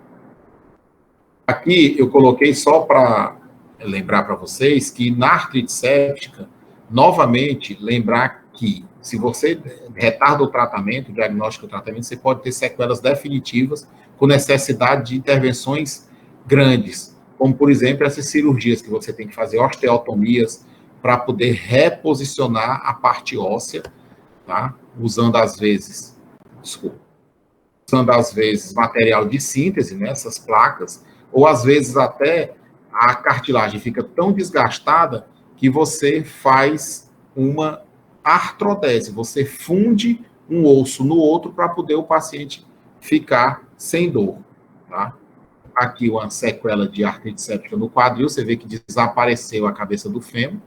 Aqui eu coloquei só para lembrar para vocês que na artrite séptica, novamente, lembrar que se você retarda o tratamento, o diagnóstico do tratamento, você pode ter sequelas definitivas com necessidade de intervenções grandes, como, por exemplo, essas cirurgias que você tem que fazer, osteotomias, para poder reposicionar a parte óssea, tá? Usando, às vezes, material de síntese, né, essas placas, ou, às vezes, até a cartilagem fica tão desgastada que você faz uma artrodese, você funde um osso no outro para poder o paciente ficar sem dor, tá? Aqui uma sequela de artrite séptica no quadril, você vê que desapareceu a cabeça do fêmur.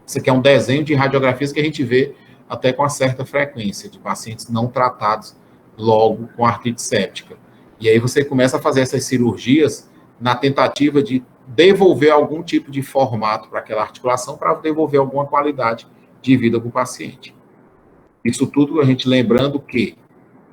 Isso aqui é um desenho de radiografias que a gente vê até com uma certa frequência, de pacientes não tratados logo com artrite séptica. E aí você começa a fazer essas cirurgias na tentativa de devolver algum tipo de formato para aquela articulação, para devolver alguma qualidade de vida para o paciente. Isso tudo a gente lembrando que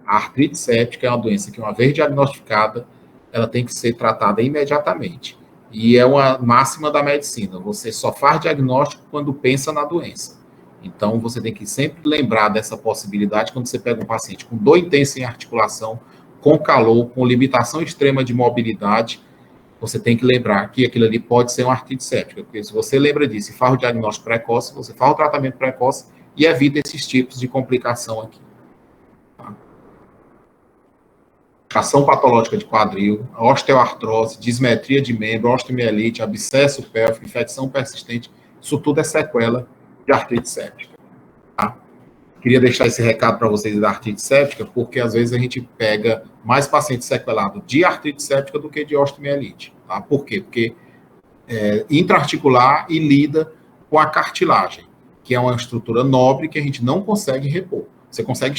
a artrite séptica é uma doença que, uma vez diagnosticada, ela tem que ser tratada imediatamente. E é uma máxima da medicina. Você só faz diagnóstico quando pensa na doença. Então, você tem que sempre lembrar dessa possibilidade quando você pega um paciente com dor intensa em articulação, com calor, com limitação extrema de mobilidade, você tem que lembrar que aquilo ali pode ser uma artrite séptica. Porque se você lembra disso e faz o diagnóstico precoce, você faz o tratamento precoce e evita esses tipos de complicação aqui. Ação patológica de quadril, osteoartrose, dismetria de membro, osteomielite, abscesso pélvico, infecção persistente, isso tudo é sequela de artrite séptica. Tá? Queria deixar esse recado para vocês da artrite séptica, porque às vezes a gente pega mais paciente sequelado de artrite séptica do que de osteomielite. Tá? Por quê? Porque é intraarticular e lida com a cartilagem, que é uma estrutura nobre que a gente não consegue repor. Você consegue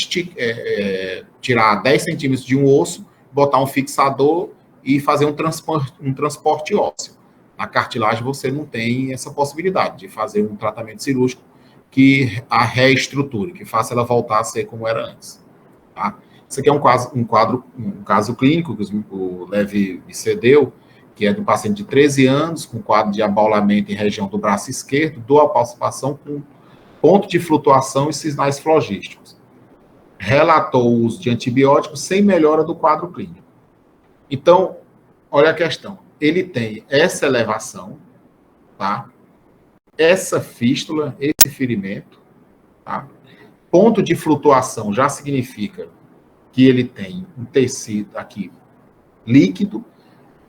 tirar 10 centímetros de um osso, botar um fixador e fazer um transporte ósseo. Na cartilagem você não tem essa possibilidade de fazer um tratamento cirúrgico que a reestruture, que faça ela voltar a ser como era antes. Tá? Isso aqui é um caso clínico que o Levi me cedeu, que é de um paciente de 13 anos, com quadro de abaulamento em região do braço esquerdo, dor palpação com ponto de flutuação e sinais flogísticos. Relatou o uso de antibióticos sem melhora do quadro clínico. Então, olha a questão. Ele tem essa elevação, tá? Essa fístula, esse ferimento, tá? Ponto de flutuação já significa que ele tem um tecido aqui líquido.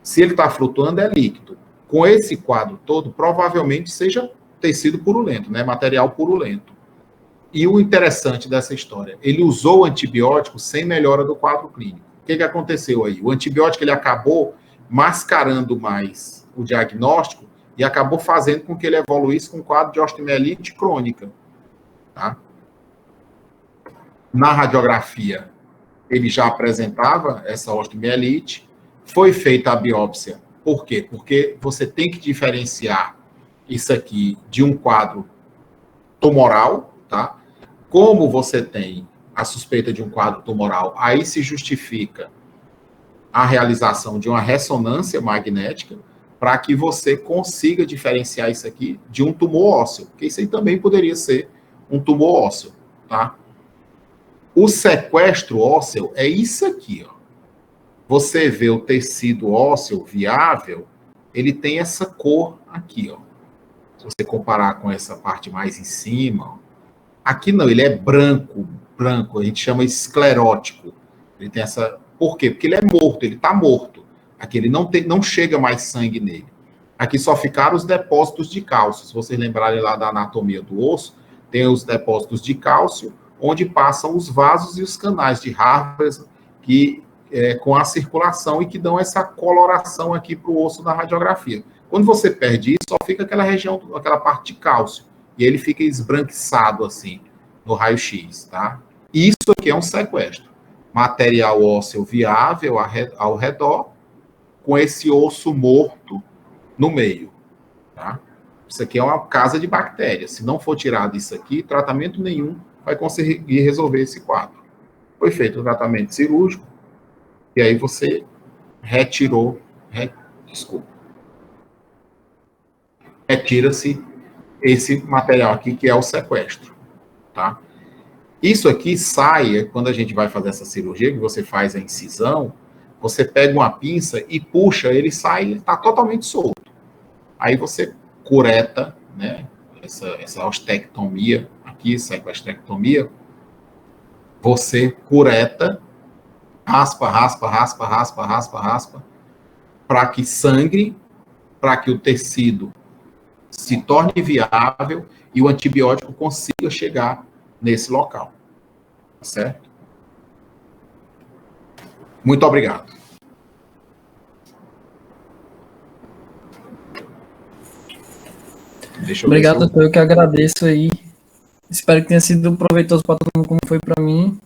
Se ele está flutuando, é líquido. Com esse quadro todo, provavelmente seja tecido purulento, né? Material purulento. E o interessante dessa história, ele usou o antibiótico sem melhora do quadro clínico. O que aconteceu aí? O antibiótico ele acabou mascarando mais o diagnóstico e acabou fazendo com que ele evoluísse com um quadro de osteomielite crônica. Tá? Na radiografia, ele já apresentava essa osteomielite, foi feita a biópsia. Por quê? Porque você tem que diferenciar isso aqui de um quadro tumoral, tá? Como você tem a suspeita de um quadro tumoral, aí se justifica a realização de uma ressonância magnética para que você consiga diferenciar isso aqui de um tumor ósseo, porque isso aí também poderia ser um tumor ósseo, tá? O sequestro ósseo é isso aqui, ó. Você vê o tecido ósseo viável, ele tem essa cor aqui, ó. Se você comparar com essa parte mais em cima, ó. Aqui não, ele é branco, a gente chama esclerótico. Ele tem essa... Por quê? Porque ele é morto, ele está morto. Aqui ele não chega mais sangue nele. Aqui só ficaram os depósitos de cálcio. Se vocês lembrarem lá da anatomia do osso, tem os depósitos de cálcio, onde passam os vasos e os canais de Harvard, que com a circulação e que dão essa coloração aqui para o osso na radiografia. Quando você perde isso, só fica aquela região, aquela parte de cálcio, e ele fica esbranquiçado assim, no raio-x, tá? Isso aqui é um sequestro. Material ósseo viável ao redor, com esse osso morto no meio, tá? Isso aqui é uma casa de bactérias. Se não for tirado isso aqui, tratamento nenhum vai conseguir resolver esse quadro. Foi feito o tratamento cirúrgico, e aí você retira-se esse material aqui, que é o sequestro, tá? Isso aqui sai, quando a gente vai fazer essa cirurgia, que você faz a incisão, você pega uma pinça e puxa, ele sai, ele está totalmente solto. Aí você cureta, né, essa ostectomia aqui, sequestrectomia, você cureta, raspa, para que sangre, para que o tecido se torne viável e o antibiótico consiga chegar nesse local. Tá certo? Muito obrigado. Obrigado, doutor. Eu que agradeço aí. Espero que tenha sido proveitoso para todo mundo, como foi para mim.